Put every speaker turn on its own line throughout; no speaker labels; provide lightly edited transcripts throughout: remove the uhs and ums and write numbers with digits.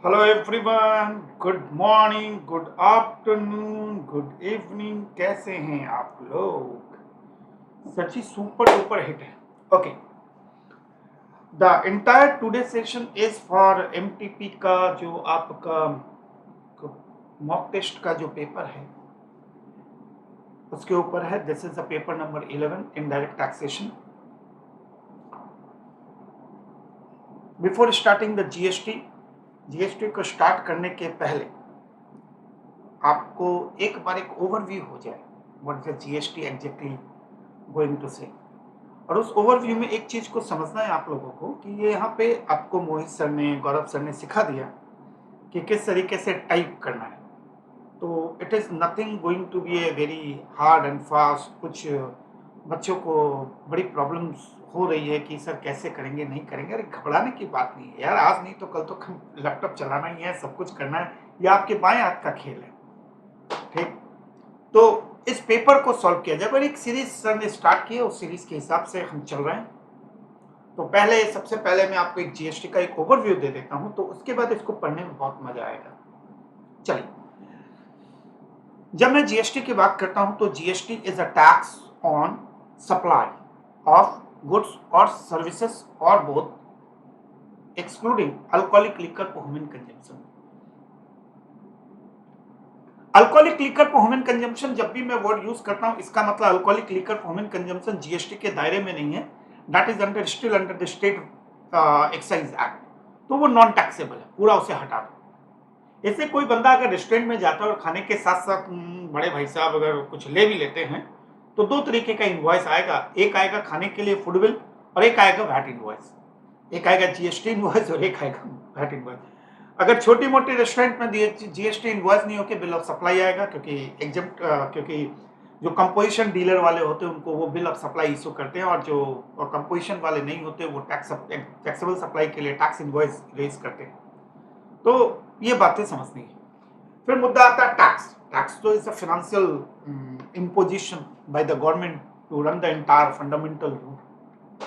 Hello everyone, good morning, good afternoon, good evening. कैसे हैं आप लोग? सच्ची सुपर डुपर हिट है। Okay, the entire today session is for MTP का जो आपका मॉक टेस्ट का जो पेपर है उसके ऊपर है। This is the paper number 11, indirect taxation. Before starting the GST को स्टार्ट करने के पहले आपको एक बार एक ओवरव्यू हो जाए what is GST exactly going to say. और उस ओवरव्यू में एक चीज को समझना है आप लोगों को कि ये यहाँ पे आपको मोहित सर ने, गौरव सर ने सिखा दिया कि किस तरीके से टाइप करना है। तो it is nothing going to be a very hard and fast. कुछ बच्चों को बड़ी प्रॉब्लम्स हो रही है कि सर कैसे करेंगे, नहीं करेंगे। अरे घबराने की बात नहीं है यार, आज नहीं तो कल तो लैपटॉप चलाना ही है, सब कुछ करना है। ये आपके बाएं हाथ का खेल है, ठीक। तो इस पेपर को सॉल्व किया जाए। एक सीरीज सर ने स्टार्ट की है, उस सीरीज के हिसाब से हम चल रहे हैं। तो सबसे पहले मैं आपको एक जीएसटी का एक ओवरव्यू दे देता हूं, तो उसके बाद इसको पढ़ने में बहुत मजा आएगा। चलिए, जब मैं जीएसटी की बात करता हूं तो GST is a tax on supply of goods और सर्विसेज और both excluding alcoholic liquor for human consumption. Alcoholic liquor for human consumption जब भी मैं वर्ड यूज करता हूं, इसका मतलब alcoholic liquor for human consumption GST के दायरे में नहीं है। That is under still under the state excise act. तो वो नॉन टैक्सेबल है, पूरा उसे हटा दो। ऐसे कोई बंदा अगर रेस्टोरेंट में जाता है और खाने के साथ साथ बड़े भाई साहब अगर कुछ ले भी लेते हैं तो दो तरीके का इनवॉइस आएगा। एक आएगा खाने के लिए फूड बिल और एक आएगा वैट इनवॉइस। एक आएगा जीएसटी इनवॉइस और एक आएगा वैट इनवॉइस। अगर छोटी मोटी रेस्टोरेंट में जीएसटी इनवॉइस नहीं होकर बिल ऑफ सप्लाई आएगा, क्योंकि एग्जम्प्ट क्योंकि जो कंपोजिशन डीलर वाले होते हैं उनको वो बिल ऑफ सप्लाई इशू करते हैं, और जो कंपोजिशन वाले नहीं होते वो टैक्सेबल सप्लाई के लिए टैक्स इनवॉइस रेज करते हैं। तो ये बातें समझनी है। फिर मुद्दा आता है टैक्स। टैक्स तो is a financial imposition by the government to run the entire fundamental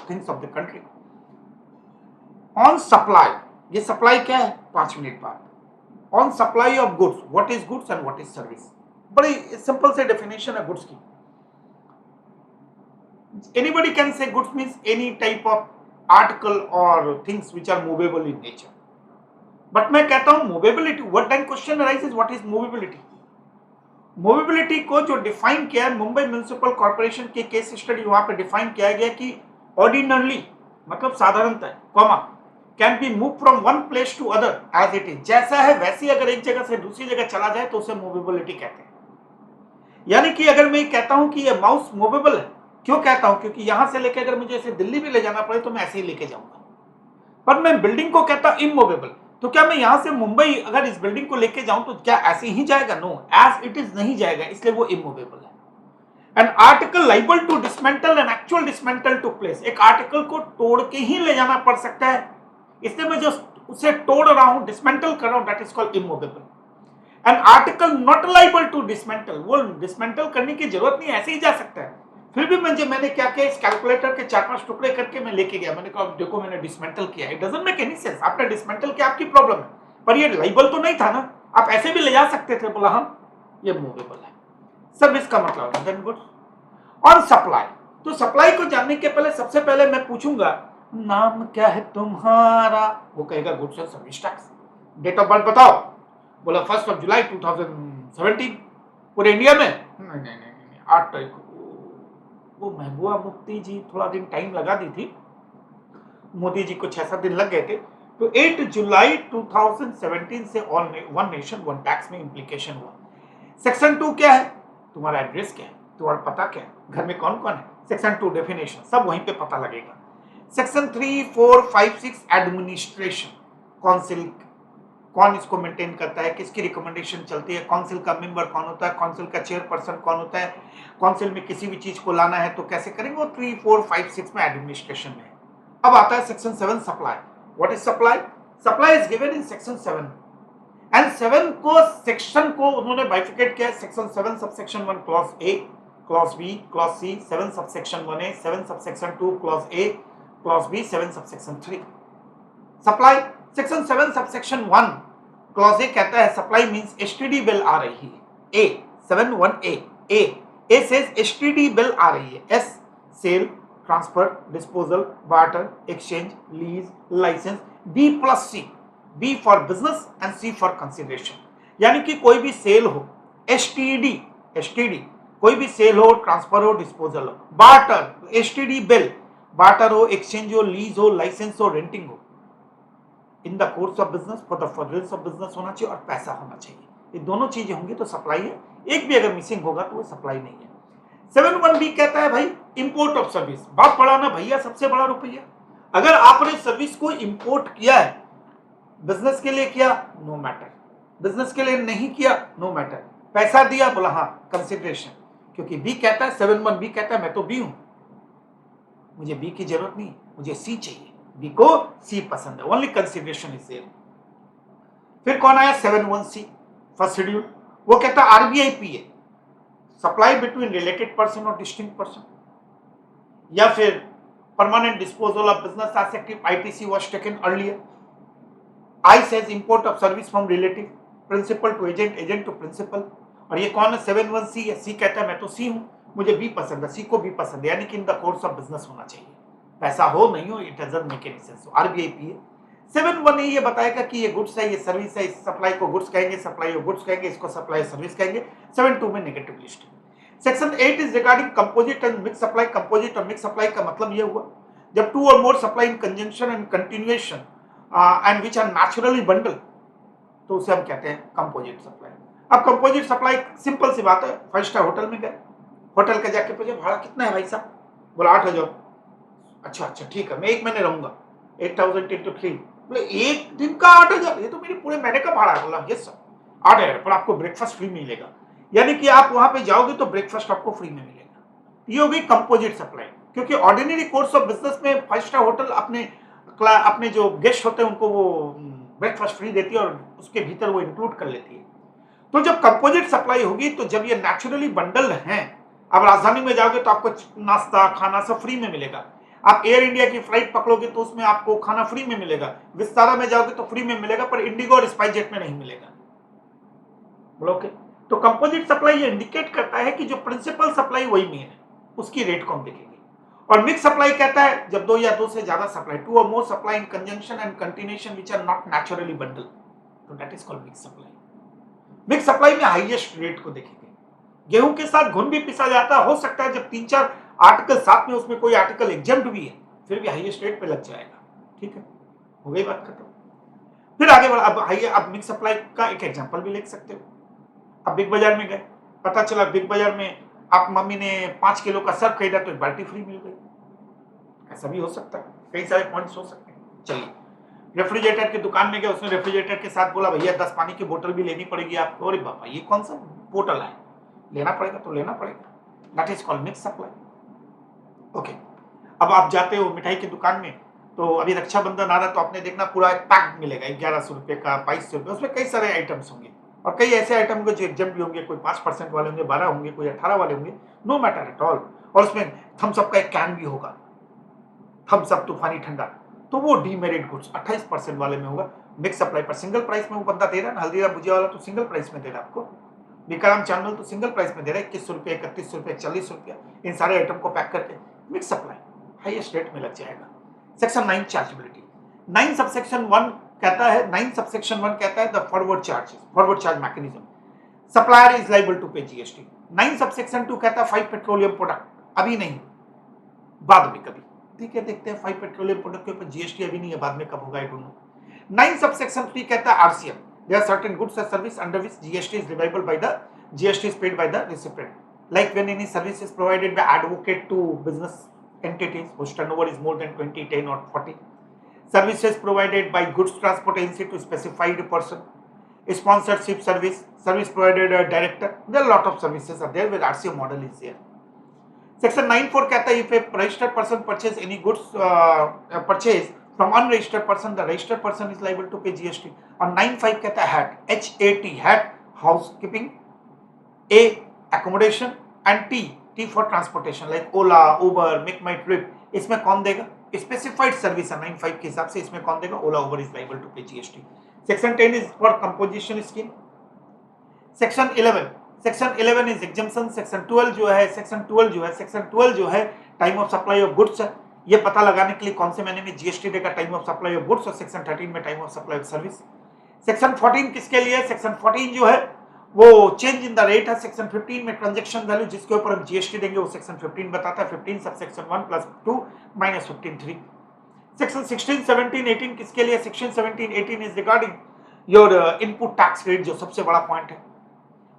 things of the country. On supply, ये सप्लाई क्या है 5 मिनट बाद। On supply of goods, what is goods and what is service. बड़ी simple से definition है goods की। Anybody can say goods means any type of article और things which are movable in nature. But मैं कहता हूं movability, what then question arises, what is movability. Movability को जो डिफाइन किया है मुंबई म्युनिसिपल कॉर्पोरेशन के केस स्टडी, वहां पे डिफाइन किया गया कि ऑर्डिनरली मतलब साधारणतः comma can be move from one place to other as it is. जैसा है वैसे अगर एक जगह से दूसरी जगह चला जाए तो उसे मूवेबिलिटी कहते हैं। यानी कि अगर मैं कहता हूं कि ये माउस मूवेबल है, क्यों कहता हूं? क्योंकि यहां से लेकर अगर मुझे इसे दिल्ली भी ले जाना पड़े तो मैं ऐसे ही लेके जाऊंगा। पर मैं बिल्डिंग को कहता हूं इमूवेबल, तो क्या मैं यहां से मुंबई अगर इस बिल्डिंग को लेके जाऊं तो क्या ऐसे ही जाएगा? नो, एज इट इज नहीं जाएगा, इसलिए वो इमूवेबल है। An article liable to dismantle and actual dismantle to place. एक आर्टिकल को तोड़ के ही ले जाना पड़ सकता है, इसलिए मैं जो उसे तोड़ रहा हूं, डिसमेंटल कर रहा हूं, that is called immovable. An article not liable to dismantle, वो डिसमेंटल करने की जरूरत नहीं, ऐसे ही जा सकता है। फिर भी मैंने क्या किया, इस कैलकुलेटर के 4-5 टुकड़े करके मैं लेके गया। मैंने कहा देखो मैंने डिसमेंटल किया। It doesn't make any sense. आपने डिसमेंटल किया, आपकी प्रॉब्लम है, पर ये लाइबल तो नहीं था ना, आप ऐसे भी ले जा सकते थे। बोला हाँ ये मूवेबल है। सर्विस का मतलब देन गुड्स। और सप्लाई, तो सप्लाई को जानने के पहले सबसे पहले मैं पूछूंगा नाम क्या है तुम्हारा, वो कहेगा goods and service tax. Date of birth बताओ, बोला 1 जुलाई 2017। पूरे इंडिया में नहीं नहीं नहीं 8 तारीख को। वो महबूबा मुफ्ती जी थोड़ा दिन टाइम लगा दी थी, मोदी जी को 6-7 दिन लग गए थे। तो 8 जुलाई 2017 से all one nation one tax में इंप्लीकेशन हुआ। सेक्शन 2 क्या है, तुम्हारा एड्रेस क्या है, तुम्हारा पता क्या है, घर में कौन कौन है, सेक्शन 2 डेफिनेशन सब वहीं पे पता लगेगा। सेक्शन 3, 4, 5, 6 एडमिनिस्ट्रेशन, काउंसिल कौन इसको मेंटेन करता है, किसकी रिकमेंडेशन चलती है, काउंसिल का मेंबर कौन होता है, काउंसिल का चेयरपर्सन कौन होता है, काउंसिल में किसी भी चीज को लाना है तो कैसे करेंगे, वो 3, 4, 5, 6 में एडमिनिस्ट्रेशन में। अब आता है section 7 supply. What is supply? Supply is given in section 7 and 7 को सेक्शन को उन्होंने बाइफिकेट किया। Section 7 subsection 1 clause A, clause B, clause C, 7 subsection 1 A, 7 subsection 2 clause A, clause B, 7 subsection 3। Supply section 7 subsection 1 clause A कहता है supply means STD bill आ रही है। A 71A A says STD bill आ रही है। S sale, transfer, disposal, barter, exchange, lease, licence. B plus C, B for business and C for consideration, यानी कि कोई भी सेल हो, एसटीडी कोई भी सेल हो, ट्रांसफर हो, डिस्पोजल हो, बार्टर एसटीडी बिल, बार्टर हो, एक्सचेंज हो, लीज हो, लाइसेंस हो, रेंटिंग हो, in the course of business, for the furtherance of business होना चाहिए और पैसा होना चाहिए। ये दोनों चीजें होंगी तो सप्लाई है, एक भी अगर मिसिंग होगा तो वो सप्लाई नहीं है। 71B कहता है भाई इंपोर्ट ऑफ सर्विस, बात पड़ा ना भैया, सबसे बड़ा रुपया। अगर आपने सर्विस को इंपोर्ट किया है, बिजनेस के लिए किया, नो मैटर, बिजनेस के लिए नहीं किया, नो मैटर, पैसा दिया, बोला हाँ कंसिडरेशन, क्योंकि बी कहता है 71B कहता है मैं तो बी हूं, मुझे बी की जरूरत नहीं, मुझे सी चाहिए, बी को सी पसंद है, ओनली कंसिडरेशन इज देयर। फिर कौन आया 71C फर्स्ट शेड्यूल, वो कहता है आरबीआईपी है, सप्लाई बिटवीन रिलेटेड पर्सन और डिस्टिंक्ट पर्सन, या फिर permanent disposal of business asset ITC was taken earlier. I says import of service from relative, principal to agent, agent to principal. और ये कौन है 71C है, सी कहता है मैं तो सी हूं, मुझे बी पसंद है, सी को बी पसंद है, यानी कि in the course of business होना चाहिए, पैसा हो नहीं हो, it doesn't make any sense. आरबीआईपी है। 71A ये बताएगा कि ये गुड्स है, ये सर्विस है, इस सप्लाई को गुड्स कहेंगे, सप्लाई को गुड्स कहेंगे, इसको सप्लाई सर्विस कहेंगे। 72 में negative list. Section 8 is regarding composite and mix supply. Composite और मिक्स सप्लाई का मतलब ये हुआ जब टू और more supply in conjunction and continuation and which are naturally bundle, तो उसे हम कहते हैं कंपोजिट सप्लाई। अब कंपोजिट सप्लाई सिंपल सी बात है, 5 स्टार होटल में गए, होटल का जाके पूछे भाड़ा कितना है भाई साहब, बोला 8,000। अच्छा ठीक है, मैं 1 महीने रहूंगा, 8,000 into 3, बोले एक दिन का 8,000, ये तो मेरे पूरे महीने का भाड़ा है। बोला यस सर 8,000, पर आपको ब्रेकफास्ट फ्री मिलेगा, यानी कि आप वहां पे जाओगे तो ब्रेकफास्ट आपको फ्री में मिलेगा। ये हो गई कंपोजिट सप्लाई, क्योंकि ऑर्डिनरी कोर्स ऑफ बिजनेस में 5 स्टार होटल अपने जो गेस्ट होते हैं उनको वो ब्रेकफास्ट फ्री देती है और उसके भीतर वो इंक्लूड कर लेती है। तो जब कंपोजिट सप्लाई होगी तो जब ये नेचुरली बंडल हैं, अब राजधानी में जाओगे तो आपको नाश्ता खाना सब फ्री में मिलेगा, आप एयर इंडिया की फ्लाइट पकड़ोगे तो उसमें आपको खाना फ्री में मिलेगा, विस्तारा में जाओगे तो फ्री में मिलेगा, पर इंडिगो और स्पाइस जेट में नहीं मिलेगा। बोलो ओके। तो कंपोजिट सप्लाई ये इंडिकेट करता है कि जो प्रिंसिपल सप्लाई वही मेन है, उसकी रेट को हम देखेंगे। और मिक्स सप्लाई कहता है जब 2 या 2 से ज्यादा सप्लाई, 2 और more supply in conjunction and continuation which are not naturally bundle, तो that is called mix supply. Mix supply में हाईएस्ट रेट को देखेंगे। गेहूं के साथ घुन भी पिसा जाता, हो सकता है जब 3-4 आर्टिकल साथ में उसमें कोई आर्टिकल एग्जम्प्ट भी है, फिर भी हाईएस्ट रेट पे लग जाएगा। ठीक है, हो गई बात खत्म। फिर आगे बढ़ा, अब मिक्स सप्लाई का एक एग्जांपल भी लिख सकते हो। अब बिग बाजार में गए, पता चला बिग बाजार में आप मम्मी ने 5 किलो का सर्फ खरीदा तो एक बाल्टी फ्री मिल गई, ऐसा भी हो सकता है, कई सारे पॉइंट्स हो सकते हैं। चलिए रेफ्रिजरेटर की दुकान में गए, उसने रेफ्रिजरेटर के साथ बोला भैया 10 पानी की बोतल भी लेनी पड़ेगी आपको। अरे बाबा ये कौन सा बोतल है, लेना पड़ेगा तो लेना पड़ेगा, that is called mix supply. Okay. अब आप जाते हो मिठाई की दुकान में, तो अभी रक्षाबंधन आ रहा है तो आपने देखना पूरा एक पैक मिलेगा 1100 रुपए का, 2200 रुपए, उसमें कई सारे आइटम्स होंगे और कई ऐसे आइटम होंगे जो एग्जाम भी होंगे, कोई 5% वाले होंगे, 12 होंगे, कोई 18 वाले होंगे, नो मैटर एट ऑल। और उसमें थम्स अप का एक कैन भी होगा, थम्स अप तूफानी ठंडा, तो वो डीमेरिट गुड्स 28% वाले में होगा। मिक्स सप्लाई पर सिंगल प्राइस में वो बंदा दे रहा है, हल्दीराम भुजिया वाला तो सिंगल प्राइस में दे रहा है आपको, विक्रम चावल तो सिंगल प्राइस में दे रहा है 2100 रुपये, 3100 रुपये, 40 रुपया, इन सारे आइटम को पैक करके मिक्स सप्लाई हाईएस्ट रेट में लग जाएगा। Section 9 chargeability. 9 सबसेक्शन 1 कहता है, 9 सबसेक्शन 1 कहता है the forward charges, forward charge mechanism, supplier is liable to pay GST. 9 subsection 2 कहता है 5 पेट्रोलियम प्रोडक्ट, अभी नहीं बाद में कभी, ठीक है, देखते हैं 5 पेट्रोलियम प्रोडक्ट के ऊपर जीएसटी अभी नहीं है, बाद में कब होगा आई डोंट नो। 9 सबसेक्शन 3 कहता है RCM, there are certain goods and service under which GST is reviewable by the GST is paid by the recipient, like when any service is provided by advocate to business entities whose turnover is more than 20, 10 or 40, services provided by goods transport agency to specified person, sponsorship service, service provided a director, there are a lot of services are there where RCM model is there. Section 9(4) कहता है if a registered person purchase any goods purchase from unregistered person, the registered person is liable to pay GST. और 9(5) कहता है HAT, HAT, HAT housekeeping, A accommodation and T for transportation like Ola, Uber, Make My Trip, इसमें कौन देगा? Specified service है 9(5) के हिसाब से, इसमें कौन देगा? ओला, उबर is liable to pay GST. Section 10 is for composition scheme. Section 11 is exemption. Section 12 जो है time of supply of goods है, ये पता लगाने के लिए कौन से महीने में जीएसटी देगा, time of supply of goods. और सेक्शन 13 में time of supply of service. Section 14 किसके लिए? सेक्शन 14 जो है वो चेंज इन द रेट है। सेक्शन 15 में ट्रांजैक्शन वैल्यू जिसके ऊपर हम जीएसटी देंगे वो सेक्शन 15 बताता है। 15 sub section 1 plus 2 minus 15 3। Section 16 17 18 किसके लिए? Section 17 18 is regarding your input tax rate, जो सबसे बड़ा पॉइंट है।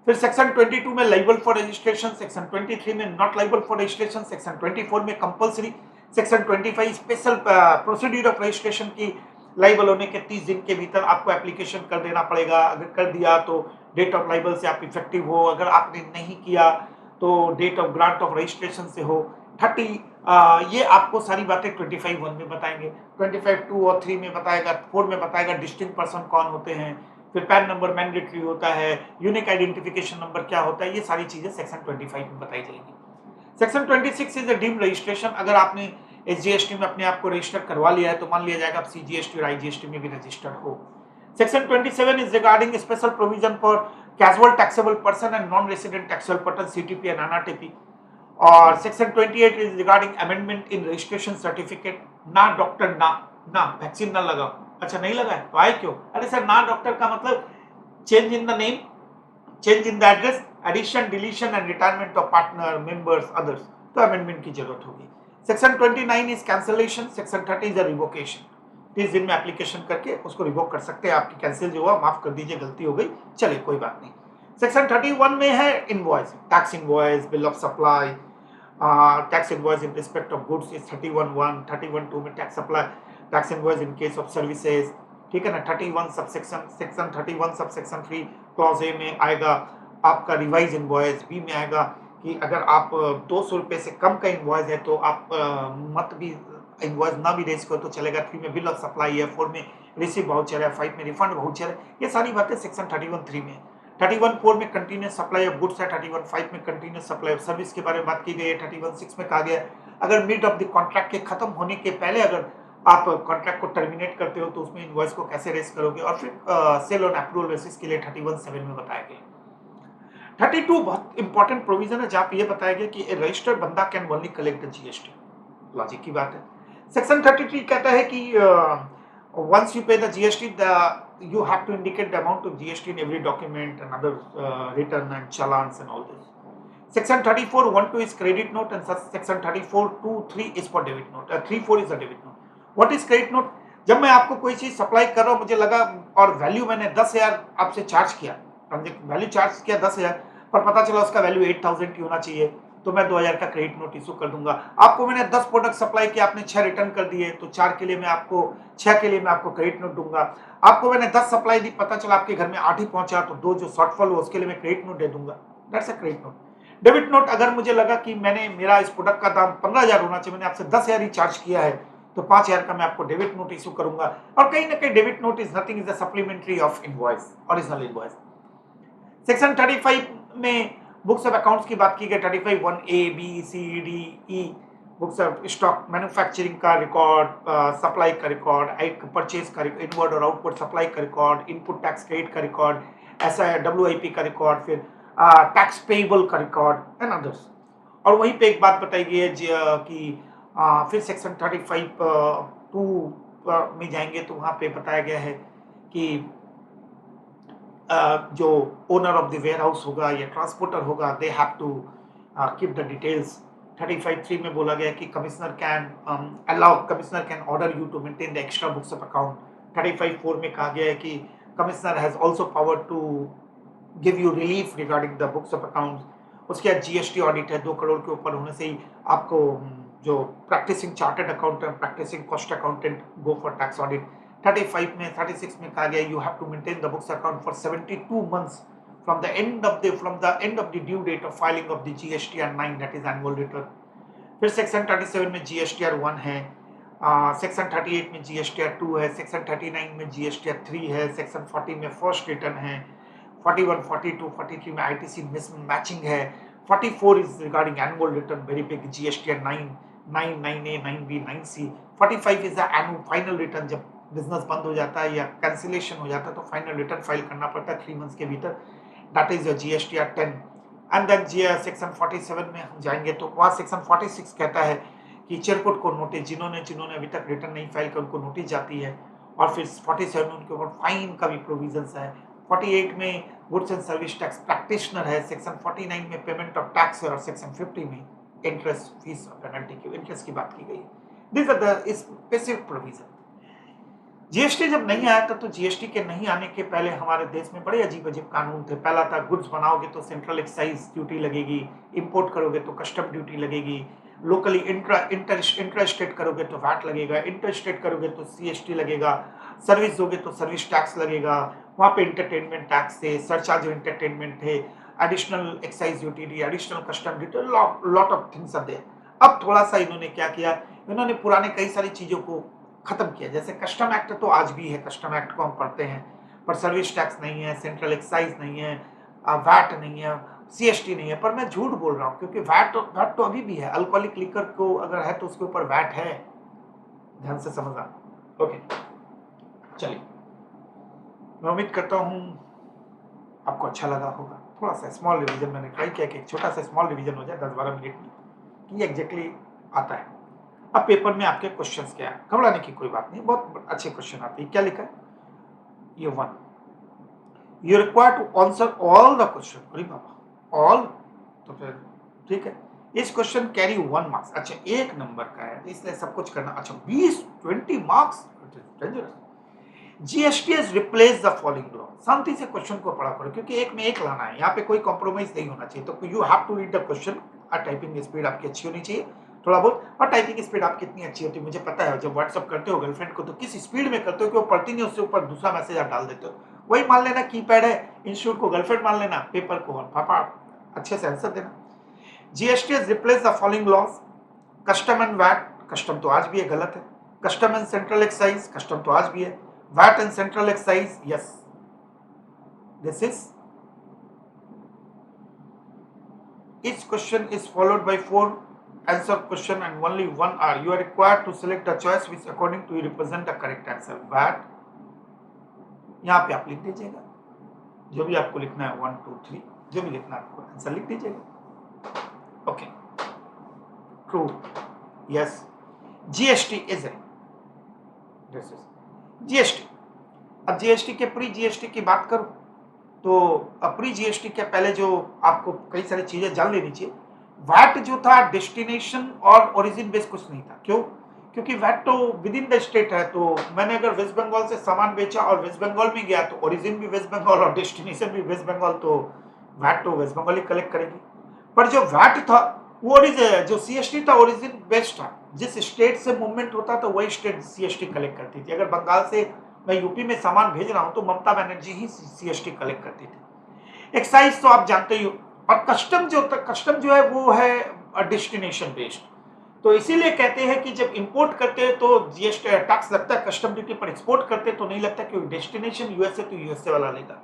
फिर सेक्शन 22 में लाइबल फॉर रजिस्ट्रेशन, सेक्शन 23 में not liable for registration, section 24 में compulsory, section 25 special procedure of registration की लाइबल होने के 30 दिन के भीतर आपको एप्लीकेशन कर देना पड़ेगा। अगर कर दिया तो डेट ऑफ लाइबल से आप इफेक्टिव हो, अगर आपने नहीं किया तो date of grant of registration से हो। 30 ये आपको सारी बातें 25(1) में बताएंगे, 25(2) और 3 में बताएगा, 4 में बताएगा डिस्टिंक्ट पर्सन कौन होते हैं, फिर पैन नंबर मैंडेटरी होता है, यूनिक आइडेंटिफिकेशन नंबर क्या होता है, ये सारी चीजें सेक्शन 25 में बताई जाएंगी। Section 26 is a deemed registration. अगर आपने एसजीएसटी में अपने आप को रजिस्टर करवा लिया है तो मान लिया जाएगा आप सीजीएसटी और आईजीएसटी में भी रजिस्टर्ड हो। Section 27 is regarding special provision for casual taxable person and non resident taxable person, CTP and NRTP. और section 28 is regarding amendment in registration certificate. ना डॉक्टर ना वैक्सीन ना लगा, अच्छा नहीं लगा है तो आए क्यों? अरे सर ना डॉक्टर का मतलब change in the name, change in the address, addition deletion and retirement of partner members others, तो अमेंडमेंट की जरूरत होगी। Section 29 is cancellation. Section 30 is a revocation. 30 दिन में एप्लीकेशन करके उसको रिवोक कर सकते हैं, आपकी कैंसिल जो हुआ माफ कर दीजिए, गलती हो गई, चलिए कोई बात नहीं। सेक्शन 31 में है invoice, tax invoice, bill of supply, tax invoice in respect of goods is 31(1), 31(2) में tax supply, tax invoice in case of services, ठीक है ना। 31 subsection, section 31 subsection 3 clause A में आएगा आपका रिवाइज इनवॉइस। बी में आएगा कि अगर आप 200 रुपए से कम का इनवॉइस है तो आप मत भी इनवॉइस ना भी रेज करो तो चलेगा। 3 में बिल ऑफ सप्लाई है, 4 में रिसीव वाउचर है, 5 में रिफंड वाउचर है। ये सारी बातें सेक्शन 31(3) में। 31(4) में कंटिन्यूस सप्लाई ऑफ गुड्स है, 31(5) में कंटिन्यूस सप्लाई ऑफ सर्विस के बारे में बात की गई है। 31(6) में कहा गया अगर मिड ऑफ द कॉन्ट्रैक्ट के खत्म होने के पहले अगर आप कॉन्ट्रैक्ट को टर्मिनेट करते हो तो उसमें इनवॉइस को कैसे रेज करोगे। और फिर सेल ऑन अप्रूवल बेसिस के लिए 31(7) में बताया गया। 32 बहुत इंपॉर्टेंट प्रोविजन है जहां पे ये बताया गया कि रजिस्टर्ड बंदा can only collect the GST, logic की बात है। सेक्शन 33 कहता है कि once you pay the GST, you have to indicate the amount of GST in every document and other return and challans and all this. Section 34(1)(2) is credit note and section 34(2)(3) is for debit note. 3(4) is a debit note. What is credit note? जब मैं आपको कोई चीज supply कर रहा हूँ, मुझे लगा और वैल्यू मैंने 10,000 आपसे चार्ज किया, वैल्यू चार्ज किया 10,000 पर पता चला उसका वैल्यू 8,000 की होना चाहिए, तो मैं 2,000 का क्रेडिट नोट इशू कर दूंगा। आपको मैंने 10 प्रोडक्ट सप्लाई किया, आपने 6 रिटर्न कर दिए, तो 6 के लिए मैं आपको क्रेडिट नोट दूंगा। आपको मैंने 10 सप्लाई दी, पता चला आपके घर में 8 ही पहुंचा, तो 2 जो शॉर्टफॉल हो उसके लिए मैं क्रेडिट नोट दे दूंगा। That's a credit note. Debit note, अगर मुझे लगा कि मेरा इस प्रोडक्ट का दाम 15,000 होना चाहिए, मैंने आपसे 10,000 ही चार्ज किया है, तो 5,000 का मैं आपको डेबिट नोट इशू करूंगा। और कहीं ना कहीं debit note is nothing, is a supplementary of invoice, original invoice. Section 35 में बुक्स ऑफ अकाउंट्स की बात की गई। 35(1) A, B, C, D, E books of stock, manufacturing का रिकॉर्ड, सप्लाई का रिकॉर्ड, परचेज का रिकॉर्ड, इनवर्ड और आउटवर्ड सप्लाई का रिकॉर्ड, इनपुट टैक्स क्रेडिट का रिकॉर्ड, WIP का रिकॉर्ड, फिर टैक्स पेएबल का रिकॉर्ड एंड अदर्स। और वहीं पे एक बात बताई गई है कि फिर सेक्शन 35(2) में जाएंगे तो वहां पे बताया गया है कि जो owner of the warehouse होगा या ट्रांसपोर्टर होगा, they have to keep the details. 35(3) में बोला गया कि commissioner can order you to maintain the extra books of account. 35(4) में कहा गया है कि commissioner has also power to give you relief regarding the books of accounts. उसके बाद जीएसटी ऑडिट है, 2 करोड़ के ऊपर होने से ही आपको जो practising chartered accountant, practising cost accountant go for tax audit. 36 में कहा गया you have to maintain the books account for 72 months from the end of the due date of filing of the GSTR 9, that is annual return। फिर section 37 में GSTR 1 है, section 38 में GSTR 2 है, section 39 में GSTR 3 है, section 40 में first return है, 41, 42, 43 में ITC मैचिंग है, 44 is regarding annual return, very big, GSTR 9, 9A, 9B, 9C। 45 is the annual final return, जब बिजनेस बंद हो जाता है या कैंसिलेशन हो जाता है तो फाइनल रिटर्न फाइल करना पड़ता है 3 मंथ्स के भीतर। That is your GSTR 10। And then section 47 में हम जाएंगे तो वहाँ सेक्शन 46 कहता है कि चिरकुट को नोटिस जिन्होंने अभी तक रिटर्न नहीं फाइल कर उनको नोटिस जाती है। और फिर 47 उनके ऊपर फाइन का भी प्रोविजंस है। 48 में goods and service tax practitioner है। सेक्शन 49 में पेमेंट ऑफ टैक्स है और सेक्शन 50 में इंटरेस्ट फीस और पेनल्टी की इंटरेस्ट की बात की गई। This are the specific provision. GST जब नहीं आया था तो जीएसटी के नहीं आने के पहले हमारे देश में बड़े अजीब अजीब कानून थे। पहला था गुड्स बनाओगे तो सेंट्रल एक्साइज ड्यूटी लगेगी, इंपोर्ट करोगे तो कस्टम ड्यूटी लगेगी, लोकली इंटर स्टेट करोगे तो वैट लगेगा, इंटर स्टेट करोगे तो सीएसटी लगेगा, सर्विस दोगे तो सर्विस टैक्स लगेगा। वहाँ पे इंटरटेनमेंट टैक्स थे, सरचार्ज एंटरटेनमेंट थे, एडिशनल एक्साइज ड्यूटी थी, additional custom duty, lot of things are there. अब थोड़ा सा इन्होंने क्या किया, इन्होंने पुराने कई सारी चीजों को खत्म किया। जैसे कस्टम एक्ट तो आज भी है, कस्टम एक्ट को हम पढ़ते हैं, पर सर्विस टैक्स नहीं है, सेंट्रल एक्साइज नहीं है, वैट नहीं है, सीएसटी नहीं है। पर मैं झूठ बोल रहा हूँ क्योंकि वैट तो अभी भी है। अल्कोहलिक लिकर को अगर है तो उसके ऊपर वैट है, ध्यान से समझना। ओके चलिए, मैं उम्मीद करता हूँ आपको अच्छा लगा होगा। थोड़ा सा स्मॉल रिवीजन मैंने ट्राई किया कि एक छोटा सा स्मॉल रिवीजन हो जाए 10-12 मिनट में कि एग्जैक्टली आता है। अब पेपर में आपके क्वेश्चंस क्या है, घबराने की कोई बात नहीं, बहुत अच्छे क्वेश्चन आते हैं। क्या लिखा है ये 1, you require to answer all the question. अरे बाबा ऑल, तो फिर ठीक है। इस क्वेश्चन कैरी 1 मार्क्स। अच्छा 1 नंबर का है इसलिए सब कुछ करना। अच्छा 20-20 marks, dangerous. GST has replaced the following law। शांति से क्वेश्चन को पढ़ा करो क्योंकि एक में एक लाना है, यहाँ पे कोई कॉम्प्रोमाइज नहीं होना चाहिए। तो you have to read the question. Typing speed आपकी अच्छी होनी चाहिए थोड़ा बहुत। और टाइपिंग स्पीड आपकी कितनी अच्छी होती है मुझे पता है। जब व्हाट्सअप करते हो गर्लफ्रेंड को तो किस स्पीड में करते हो कि वो पढ़ती नहीं, उससे ऊपर दूसरा मैसेज आप डाल देते हो। वही मान लेना कीपैड है, इंस्टीट्यूट को गर्लफ्रेंड मान लेना, पेपर को और पापा अच्छे से आंसर देना। GST has replaced the following laws। Custom and VAT, custom तो आज भी है, गलत है। Custom and central excise, custom तो आज भी है। VAT and central excise, yes this is. each question is followed by 4 answer question and only 1 R। you are required to select a choice which according to you represent the correct answer। VAT यहाँ पे आप लिख दीजिएगा जो भी आपको लिखना है, 1 2 3 जो भी लिखना है आपको आंसर लिख दीजिएगा। Okay true, yes. GST is this is GST. अब जीएसटी के प्री जीएसटी की बात करूं तो प्री जीएसटी के पहले जो आपको कई सारी चीजें जान लेनी चाहिए। वैट जो था डेस्टिनेशन और ओरिजिन बेस कुछ नहीं था। क्यों? क्योंकि वैट तो विद इन द स्टेट है। तो मैंने अगर वेस्ट बंगाल से सामान बेचा और वेस्ट बंगाल में गया तो ओरिजिन भी वेस्ट बंगाल और डेस्टिनेशन भी वेस्ट बंगाल, तो वैट तो वेस्ट बंगाल ही कलेक्ट करेगी। पर जो वैट था वो जो सीएसटी था ओरिजिन बेस्ड था। जिस स्टेट से मूवमेंट होता था वही स्टेट सीएसटी कलेक्ट करती थी। अगर बंगाल से मैं यूपी में सामान भेज रहा हूं तो ममता बनर्जी ही सीएसटी कलेक्ट करती थी। एक्साइज तो आप जानते ही हो। और कस्टम जो है वो है डेस्टिनेशन बेस्ड। तो इसीलिए कहते हैं कि जब इंपोर्ट करते हैं तो जीएसटी टैक्स लगता है कस्टम ड्यूटी पर, एक्सपोर्ट करते तो नहीं लगता क्योंकि डेस्टिनेशन यूएसए तो यूएसए वाला लेगा।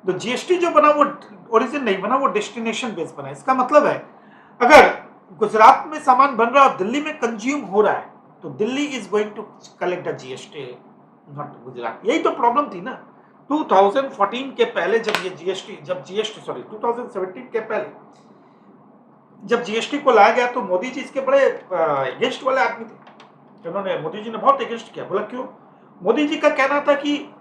तो जीएसटी जो बना वो ओरिजिन नहीं बना, वो डेस्टिनेशन बेस्ड बना। इसका मतलब है अगर गुजरात में सामान बन रहा है और दिल्ली में कंज्यूम हो रहा है तो Delhi is going to collect the GST, not Gujarat. यही तो प्रॉब्लम थी ना 2014 के पहले जब 2017 के पहले जब जीएसटी को लाया गया तो मोदी जी इसके बड़े अगेंस्ट वाले आदमी थे। उन्होंने मोदी जी ने बहुत अगेंस्ट किया। बोला क्यों? मोदी जी का कहना था कि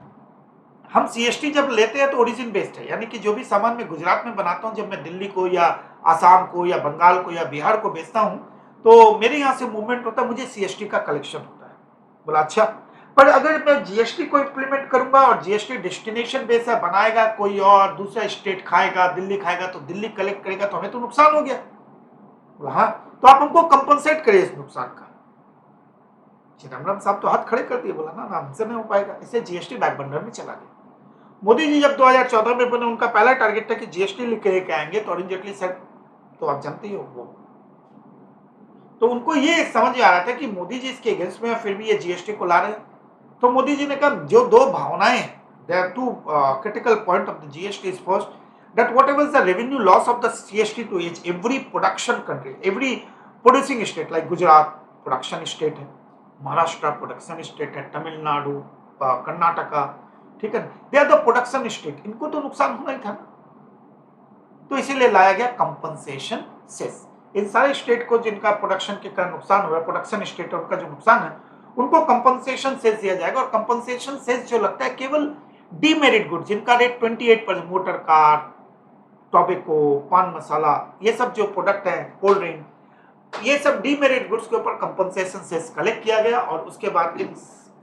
हम सीएसटी जब लेते हैं तो ओरिजिन बेस्ड है, यानी कि जो भी सामान मैं गुजरात में बनाता हूं जब मैं दिल्ली को या आसाम को या बंगाल को या बिहार को बेचता हूं तो मेरे यहां से मूवमेंट होता है, मुझे सीएसटी का कलेक्शन होता है। बोला अच्छा, पर अगर मैं जीएसटी को इम्प्लीमेंट करूंगा और जीएसटी डेस्टिनेशन बेस है, बनाएगा कोई और दूसरा स्टेट खाएगा, दिल्ली खाएगा तो दिल्ली कलेक्ट करेगा तो हमें तो नुकसान हो गया। बोला हाँ, तो आप हमको कंपनसेट करिए इस नुकसान का। चिदम्बरम साहब तो हाथ खड़े कर दिए। बोला ना हमसे नहीं हो पाएगा। इससे जीएसटी बैक बर्नर में चला गया। मोदी जी जब 2014 में बने उनका पहला टारगेट था कि जीएसटी लेके आएंगे तो अरुण जेटली सर तो आप जानते ही हो वो, तो उनको ये समझ आ रहा था कि मोदी जी इसके अगेंस्ट में फिर भी ये जीएसटी को ला रहे हैं। तो मोदी जी ने कहा जो दो भावनाएं, there are two critical point of the GST is first that whatever is the revenue loss of the CST to each every production country, every producing state like Gujarat production state है, महाराष्ट्र प्रोडक्शन स्टेट है, तमिलनाडु कर्नाटका, ठीक है, they are the production state, इनको तो नुकसान होना ही था ना, तो इसीलिए लाया गया कंपनसेशन सेस। इन सारे स्टेट को जिनका प्रोडक्शन के कारण नुकसान हो रहा है, प्रोडक्शन स्टेट उनका जो नुकसान है, उनको कंपनसेशन सेस दिया जाएगा। और कंपनसेशन सेस जो लगता है केवल डीमेरिट गुड, जिनका रेट 28%, मोटर कार, टॉबैको, पान मसाला, ये सब जो प्रोडक्ट है, कोल्ड ड्रिंक, ये सब डीमेरिट गुड्स के ऊपर कंपनसेशन सेस कलेक्ट किया गया और उसके बाद इन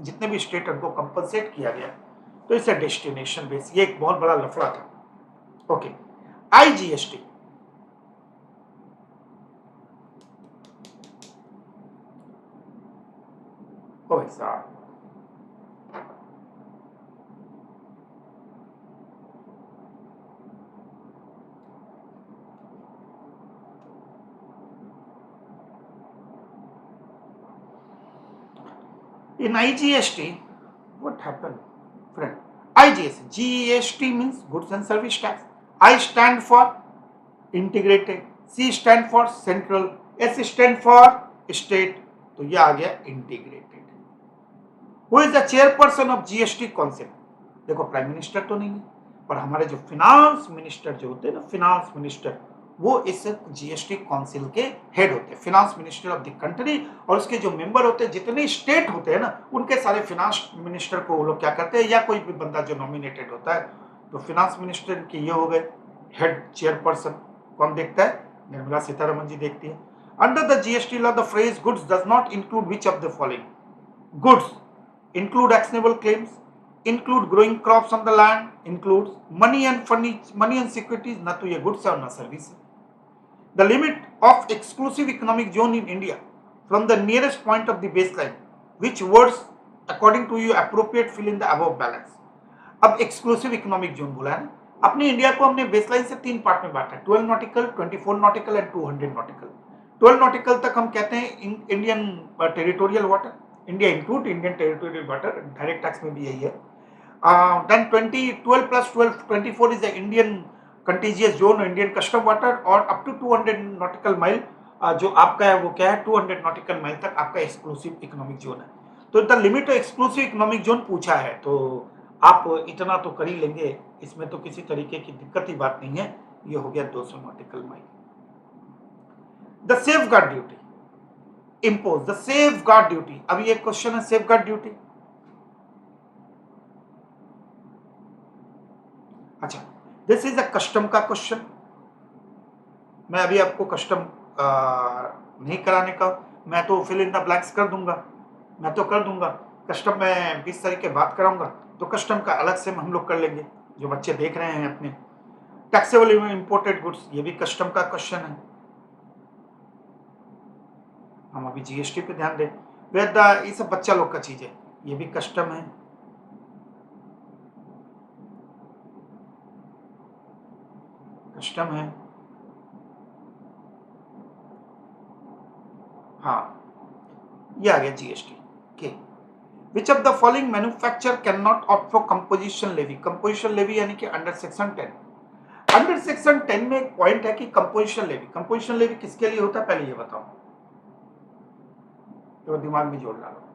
जितने भी स्टेट उनको कंपनसेट किया गया। तो इसे डेस्टिनेशन बेस, ये एक बहुत बड़ा लफड़ा था। ओके, आईजीएसटी, वैसा in IGST, what happened, friend? IGST, GST means goods and service tax. I stand for integrated, C stand for central, S stand for state, तो ये आ गया integrated. Who is the chairperson of GST council? देखो prime minister तो नहीं है, पर हमारे जो फिनांस मिनिस्टर जो होते हैं ना, फिनांस मिनिस्टर, वो इस जीएसटी काउंसिल के हेड होते हैं, finance minister of the country. और उसके जो मेंबर होते हैं, जितने स्टेट होते हैं ना, उनके सारे फिनांस मिनिस्टर को वो लोग क्या करते हैं, या कोई भी बंदा जो नॉमिनेटेड होता है, तो फिनांस मिनिस्टर के ये हो गए हेड, चेयरपर्सन। कौन देखता है? निर्मला सीतारमन जी देखती है। Under the GST law the phrase goods does not include which of the following? Goods include actionable claims, include growing crops on the land, includes money and furniture, money and securities, ना तो ये goods है और ना service है। The limit of exclusive economic zone in India from the nearest point of the baseline, which words according to you appropriate fill in the above balance? अब exclusive economic zone बोला है ना, अपने India को हमने baseline से 3 part में बांटा है, 12 nautical, 24 nautical and 200 nautical. 12 nautical तक हम कहते हैं Indian territorial water, India include Indian territorial water, direct tax में भी यही है। Then 12 plus 12, 24 is the Indian contiguous zone, Indian custom water, और अप टू 200 नॉटिकल माइल जो आपका है वो क्या है, 200 नॉटिकल माइल तक आपका एक्सक्लूसिव इकोनॉमिक जोन है। तो the limit of exclusive economic zone पूछा है, तो आप इतना तो कर ही लेंगे, इसमें तो किसी तरीके की दिक्कत ही बात नहीं है। ये हो गया 200 nautical mile. The safeguard duty impose, the safeguard duty, अभी एक क्वेश्चन है सेफगार्ड ड्यूटी। अच्छा, दिस इज अ कस्टम का क्वेश्चन। मैं अभी आपको कस्टम नहीं कराने का, मैं तो फिल इन द ब्लैंक्स कर दूंगा, मैं तो कर दूंगा। कस्टम में 20 तारीख के बाद कराऊंगा, तो कस्टम का अलग से हम लोग कर लेंगे, जो बच्चे देख रहे हैं अपने। टैक्सेबल इंपोर्टेड गुड्स, ये भी कस्टम का क्वेश्चन है, हम अभी जीएसटी पे ध्यान दें। ये सब बच्चा लोग का चीज है, ये भी कस्टम है। कस्टम है, हाँ, ये आ गया जीएसटी के। Which of the following manufacture can not opt for composition levy? Composition levy यानी कि अंडर सेक्शन 10। अंडर सेक्शन 10 में एक पॉइंट है कि कंपोजिशन लेवी किसके लिए होता है, पहले ये बताओ, तो दिमाग में जोड़ डालो।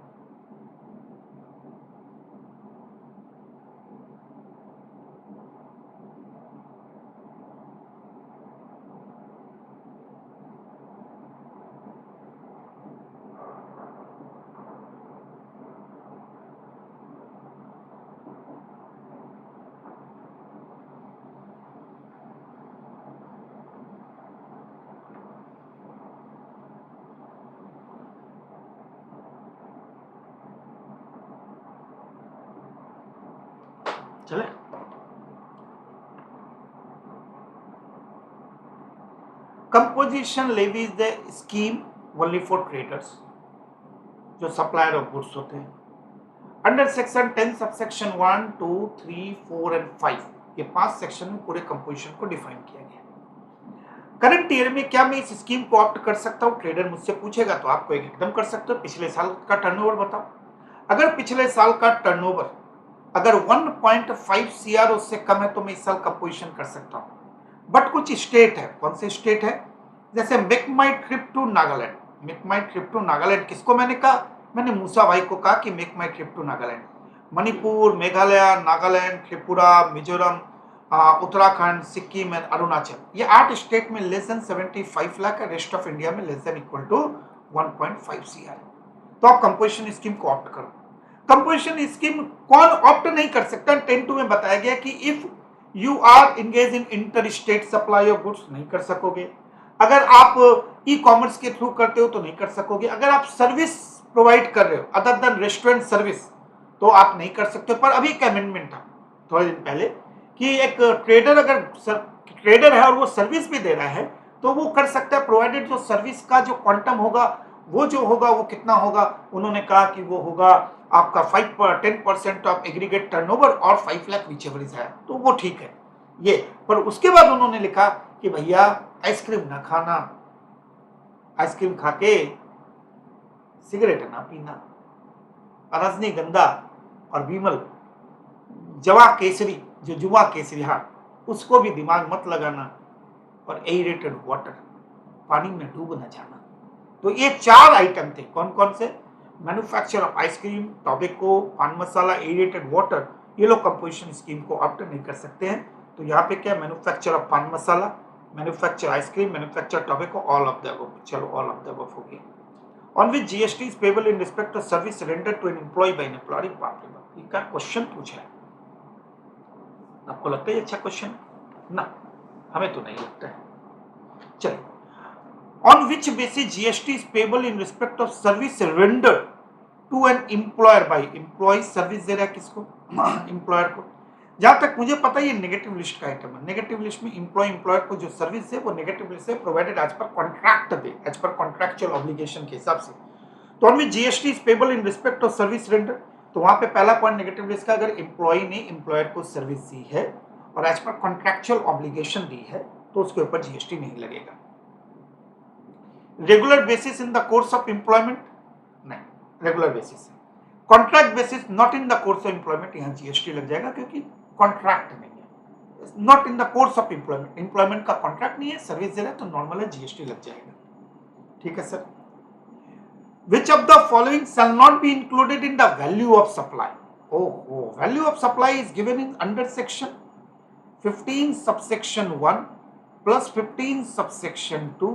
चले, composition levy is the scheme only for traders, जो सप्लायर ऑफ गुड्स होते हैं। अंडर सेक्शन 10 सबसेक्शन 1, 2, 3, 4 एंड 5, ये 5 सेक्शन में पूरे कंपोजिशन को डिफाइन किया गया। करंट ईयर में क्या मैं इस स्कीम को ऑप्ट कर सकता हूँ? ट्रेडर मुझसे पूछेगा तो आपको एकदम कर सकते हो। पिछले साल का टर्नओवर बताओ। अगर पिछले साल का टर्नओवर अगर 1.5 सीआर उससे कम है तो मैं इस साल कंपोजिशन कर सकता हूँ। बट कुछ स्टेट है, कौन से स्टेट है? जैसे make my trip to Nagaland. Make my trip to Nagaland किसको मैंने कहा? मैंने मूसा भाई को कहा कि make my trip to Nagaland. Manipur, Meghalaya, Nagaland, Tripura, Mizoram, Uttarakhand, Sikkim and Arunachal. ये 8 स्टेट में लेस देन 75 लाख है, रेस्ट ऑफ इंडिया में less than equal to 1.5 CR। तो आप कंपोजिशन स्कीम को ऑप्ट करो। कंपोजिशन स्कीम कौन ऑप्ट नहीं कर सकता? 10(2) में बताया गया कि if you are engage in inter state supply of goods, नहीं कर सकोगे। अगर आप ई कॉमर्स के थ्रू करते हो तो नहीं कर सकोगे। अगर आप सर्विस प्रोवाइड कर रहे हो अदर देन रेस्टोरेंट सर्विस तो आप नहीं कर सकते। पर अभी एक अमेंडमेंट था थोड़े दिन पहले कि एक ट्रेडर अगर ट्रेडर है और वो सर्विस भी दे रहा है तो वो कर सकता है, प्रोवाइडेड जो सर्विस का जो क्वांटम होगा वो जो होगा वो कितना होगा, उन्होंने कहा कि वो होगा आपका 10% ऑफ एग्रीगेट टर्नओवर और 5 लाख विचेवर इज है, तो वो ठीक है ये। पर उसके बाद उन्होंने लिखा कि भैया आइसक्रीम ना खाना, आइसक्रीम खा के सिगरेट ना पीना, रजनीगंधा और विमल जवा केसरी, जो जुआ केसरी, हाँ उसको भी दिमाग मत लगाना, और एरेटेड वाटर, पानी में डूब न जाना। तो ये 4 आइटम थे। कौन कौन से? मैन्युफैक्चर ऑफ आइसक्रीम, टोबैको, पान मसाला, एरेटेड वाटर, ये लोग कंपोजिशन स्कीम को ऑप्ट नहीं कर सकते हैं। तो यहाँ पे क्या, manufacture of paan masala, manufacture ice cream, manufacture tobacco, all of the above. चलो ऑल ऑफ द अबव हो गया। On which GST is payable in respect of service rendered to an employ by an employer. बाप रे बाप, ये क्या क्वेश्चन पूछा है? आपको लगता है अच्छा क्वेश्चन? ना, हमें तो नहीं लगता है। चलिए, on which basis GST is payable in respect of service rendered to an employer by employee? Service दे रहा है किसको? एम्प्लॉयर को। जहां तक मुझे पता है ये नेगेटिव लिस्ट का आइटम है। नेगेटिव लिस्ट में एम्प्लॉयर को जो सर्विस है वो नेगेटिव लिस्ट से प्रोवाइडेड एज पर कॉन्ट्रैक्ट दे, एज पर कॉन्ट्रैक्चुअल ऑब्लिगेशन के हिसाब से। तो on which GST is payable in respect of service render, तो वहां पे पहला पॉइंट नेगेटिव लिस्ट का, अगर एम्प्लॉय ने एम्प्लॉयर को सर्विस दी है और एज पर कॉन्ट्रैक्चुअल ऑब्लिगेशन दी है तो उसके ऊपर जीएसटी नहीं लगेगा। Regular basis in the course of employment, नहीं, regular basis. Contract basis not in the course of employment, यहां जीएसटी लग जाएगा क्योंकि कॉन्ट्रैक्ट नहीं है। Not in the course of employment, employment का कॉन्ट्रैक्ट नहीं है, सर्विस दे रहा है तो नॉर्मल है, जीएसटी लग जाएगा। ठीक है sir. Which of the following shall not be included in the value of supply? Oh, value of supply is given in under section 15 subsection 1 plus 15 subsection 2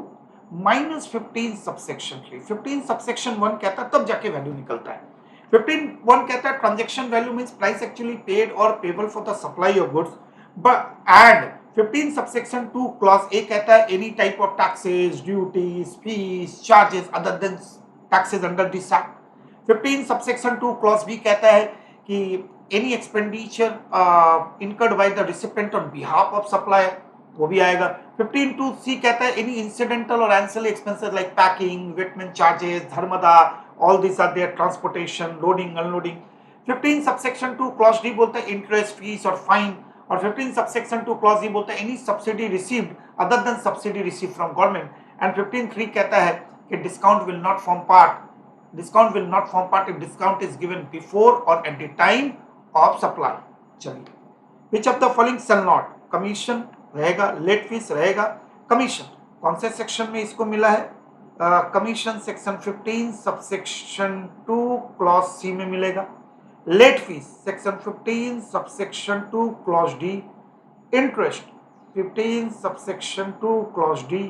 minus 15 subsection 3। 15 subsection 1 कहता है तब जाके value निकलता है। 15(1) कहता है transaction value means price actually paid और payable for the supply of goods, but and 15 subsection 2 clause A कहता है any type of taxes, duties, fees, charges other than taxes under this act. 15 subsection 2 clause B कहता है कि any expenditure incurred by the recipient on behalf of supplier, वो भी आएगा। 15(2)C कहता है any incidental or ancillary expenses like packing, wetman charges, धर्मदा, all these are there, transportation, loading, unloading। 15 subsection 2 clause D बोलता है interest, fees और fine, और 15 subsection 2 clause E बोलता है any subsidy received other than subsidy received from government, and 15(3) कहता है कि discount will not form part if discount is given before or at the time of supply. चलिए, which of the following shall not, commission रहेगा, late fees रहेगा। Commission कौन से section में इसको मिला है? Commission section 15 subsection 2 clause C में मिलेगा। Late fees section 15 subsection 2 clause D. Interest 15 subsection 2 clause D.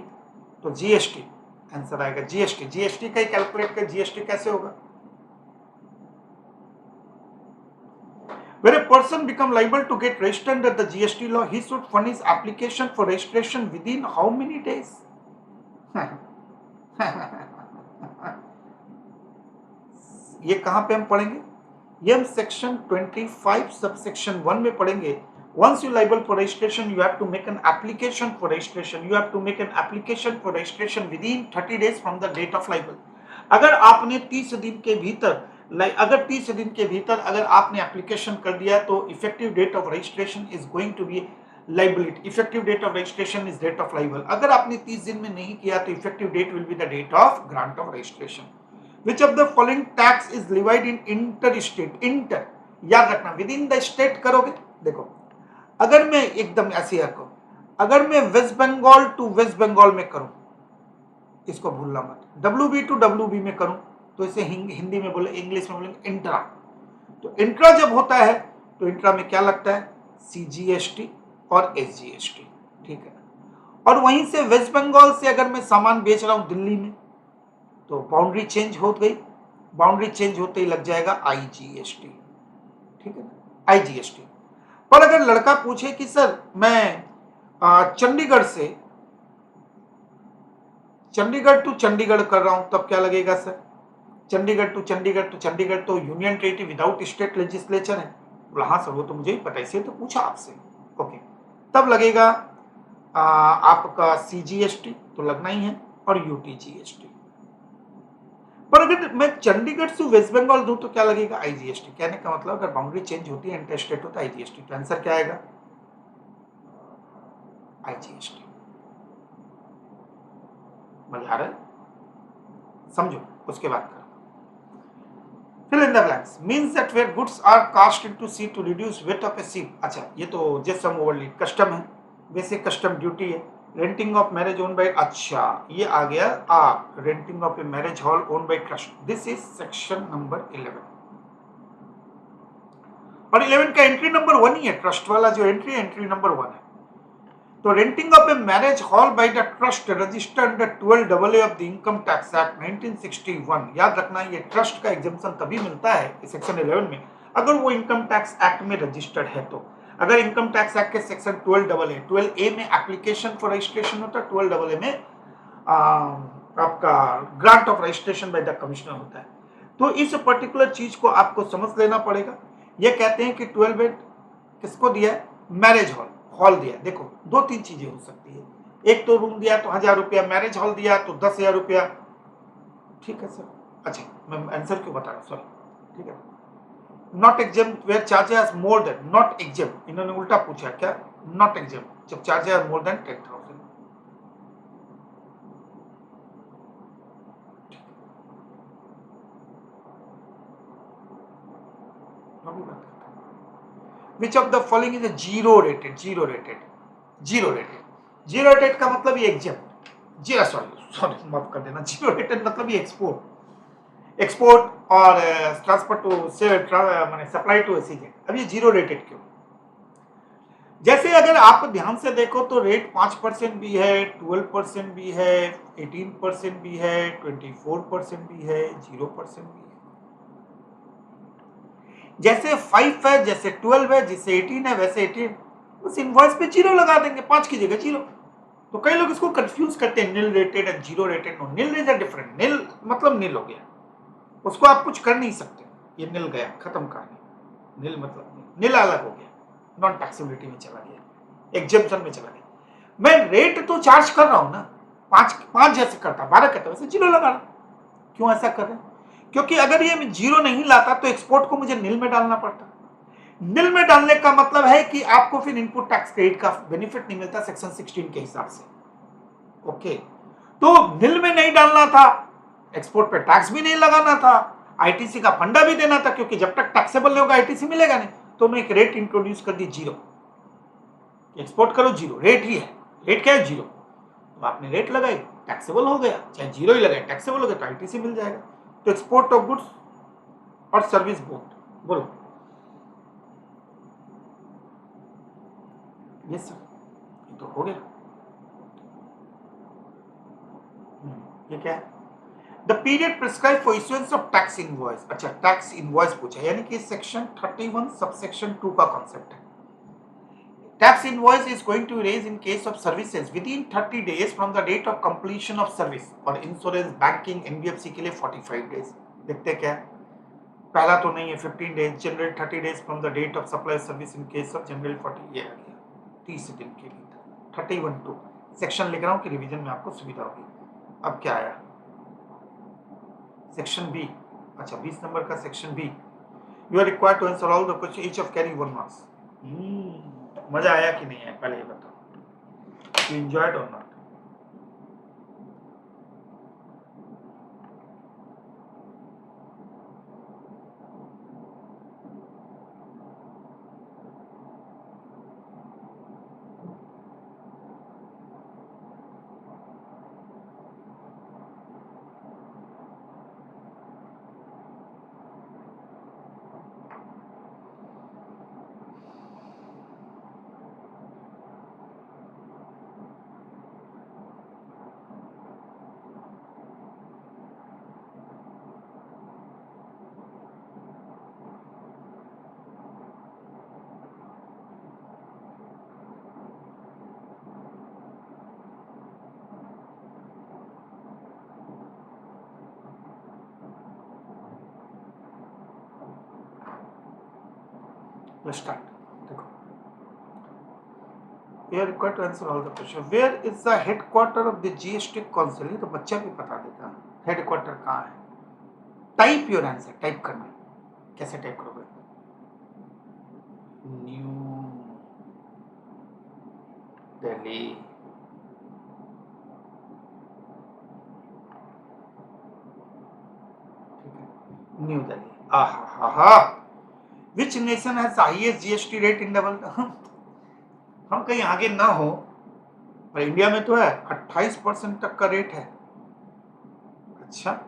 तो जीएसटी आंसर आएगा। जीएसटी का ही कैलकुलेट कर, जीएसटी कैसे होगा? When a person become liable to get registered under the GST law, he should furnish application for registration within how many days? ये कहां पे हम पढ़ेंगे? ये हम सेक्शन 25 सबसेक्शन 1 में पढ़ेंगे। Once you liable for registration, you have to make an application for registration. You have to make an application for registration within 30 days from the date of liable. अगर आपने 30 दिन के भीतर अगर आपने एप्लीकेशन कर दिया तो effective date of registration is going to be liability. Effective date of registration is date of liable. अगर आपने 30 दिन में नहीं किया तो effective date will be the date of grant of registration. Which of the following tax is levied in inter state? Inter याद रखना, with in the state करोगे। देखो, अगर मैं एकदम ऐसे रखो, अगर मैं वेस्ट बंगाल टू वेस्ट बंगाल में करूं, इसको भूलना मत। WB टू WB में करूं तो इसे हिंदी में बोले, इंग्लिश में बोलेंगे इंट्रा। तो इंट्रा जब होता है तो इंट्रा में क्या लगता है, CGST और SGST, ठीक है। और वहीं से वेस्ट बंगाल से अगर मैं सामान बेच रहा हूं दिल्ली में तो बाउंड्री चेंज हो गई, बाउंड्री चेंज होते ही लग जाएगा IGST, ठीक है ना, IGST। पर अगर लड़का पूछे कि सर मैं चंडीगढ़ टू चंडीगढ़ कर रहा हूं तब क्या लगेगा सर, चंडीगढ़ तो union territory without state legislature है। बोला हाँ सर वो तो मुझे ही पता है, इसलिए तो पूछा आपसे। ओके, तब लगेगा आपका CGST तो लगना ही है और UTGST। पर अगर मैं चंडीगढ़ से वेस्ट बंगाल दूं तो क्या लगेगा, IGST। कहने का मतलब अगर बाउंड्री चेंज होती है इंटर स्टेट होता है IGST, तो आंसर क्या आएगा, IGST। मजा आ रहा है, समझो उसके बाद कर। Fill in the blanks means that where goods are cast into sea to reduce weight of a ship। अच्छा ये तो जिसम ओवरलीड कस्टम है, बेसिक कस्टम ड्यूटी है। Renting of marriage own by, अच्छा ये आ गया renting of a marriage hall own by trust, this is section number 11। और 11 का एंट्री नंबर 1 ही है, ट्रस्ट वाला जो एंट्री नंबर 1 है। तो renting of a marriage hall by the trust registered under 12AA of the income tax act 1961। याद रखना ये ट्रस्ट का एग्जेम्पशन तभी मिलता है सेक्शन 11 में अगर वो इनकम टैक्स एक्ट में रजिस्टर्ड है। तो अगर इनकम टैक्स एक्ट के सेक्शन 12A में एप्लीकेशन फॉर रजिस्ट्रेशन होता है, 12AA में आपका grant of registration by the commissioner होता है। तो इस पर्टिकुलर चीज को आपको समझ लेना पड़ेगा। ये कहते हैं कि 12 किसको दिया है, मैरिज हॉल दिया। देखो 2-3 चीजें हो सकती है, एक तो रूम दिया तो 1000 रुपया, मैरिज हॉल दिया तो 10,000 रुपया, ठीक है सर। अच्छा मैं आंसर क्यों बता रहा हूँ, सॉरी, ठीक है। Not exempt where charges more than, not exempt इन्होंने उल्टा पूछा क्या, नॉट एग्जेम्प्ट जब charges more than 10,000। Which of the following is a zero rated का मतलब ये एग्जेम्प्ट, जी सॉरी माफ कर देना, जीरो रेटेड मतलब ये एक्सपोर्ट और ट्रांसपोर्ट टू माने सप्लाई टू एसीजेंट। अब ये जीरो रेटेड क्यों, जैसे अगर आप ध्यान से देखो तो रेट 5% भी है, 12% भी है, 18% भी है, 24% भी है, 0% भी है। जैसे 5 है, जैसे 12 है, जैसे 18 है, वैसे 18 उस इनवॉइस पे जीरो लगा देंगे, 5 की जगह जीरो। तो कई लोग इसको कंफ्यूज करते हैं, nil rated and zero rated. No, nil is a different, nil मतलब निल हो गया, उसको आप कुछ कर नहीं सकते, ये निल गया, खत्म कहानी। निल मतलब निल अलग हो गया, नॉन टैक्सेबिलिटी में चला गया, एग्जेम्पशन में चला गया। मैं रेट तो चार्ज कर रहा हूं ना, 5 जैसे करता, 12 करता, वैसे जीरो लगा रहा। क्यों ऐसा कर रहे हैं, क्योंकि अगर ये जीरो नहीं लाता तो एक्सपोर्ट को मुझे निल में डालना पड़ता। निल में डालने का मतलब है कि आपको फिर इनपुट टैक्स क्रेडिट का बेनिफिट नहीं मिलता सेक्शन 16 के हिसाब से। ओके, तो निल में नहीं डालना था, एक्सपोर्ट पे टैक्स भी नहीं लगाना था, आईटीसी का फंडा भी देना था, क्योंकि जब तक टैक्सेबल नहीं होगा आईटीसी मिलेगा नहीं। तो मैं एक रेट इंट्रोड्यूस कर दी जीरो, एक्सपोर्ट करो जीरो, रेट ही है, रेट क्या है जीरो। तो आपने रेट लगाई, टैक्सेबल हो गया, चाहे जीरो ही लगाए टैक्सेबल हो गया, तो आईटीसी मिल जाएगा। तो एक्सपोर्ट ऑफ गुड्स और सर्विस बोथ, बोलो यस सर, ये तो हो गया। ये क्या है, the period prescribe for issuance of tax invoice. अच्छा टैक्स इनवॉइस पूछा, यानी कि सेक्शन 31 सबसेक्शन 2 का कॉन्सेप्ट है। Tax invoice is going to raise in case of services within 30 days from the date of completion of service, और insurance banking NBFC के लिए 45 days. देखते क्या है, पहला तो नहीं है 15 days, general 30 days from the date of supply service in case of general 40, ये आ गया 30 दिन के लिए 31(2). सेक्शन लिख रहा हूँ कि रिवीजन में आपको सुविधा होगी। अब क्या आया, सेक्शन बी, अच्छा 20 नंबर का section B, you are required to answer all the question each of carry 1 marks. मजा आया कि नहीं आया, पहले ये बताओ, यू एंजॉयड और नॉट। Let's start. देखो, we are required to answer all the questions. Where is the headquarter of the GST Council? ये तो बच्चा भी बता देता है, हेडक्वार्टर कहाँ है. टाइप योर आंसर, टाइप करना है. कैसे टाइप करोगे? न्यू दिल्ली. न्यू दिल्ली. आहा. Which nation has the highest GST rate in the world? हम कहीं आगे ना हो, पर इंडिया में तो है 28% तक का रेट है. अच्छा.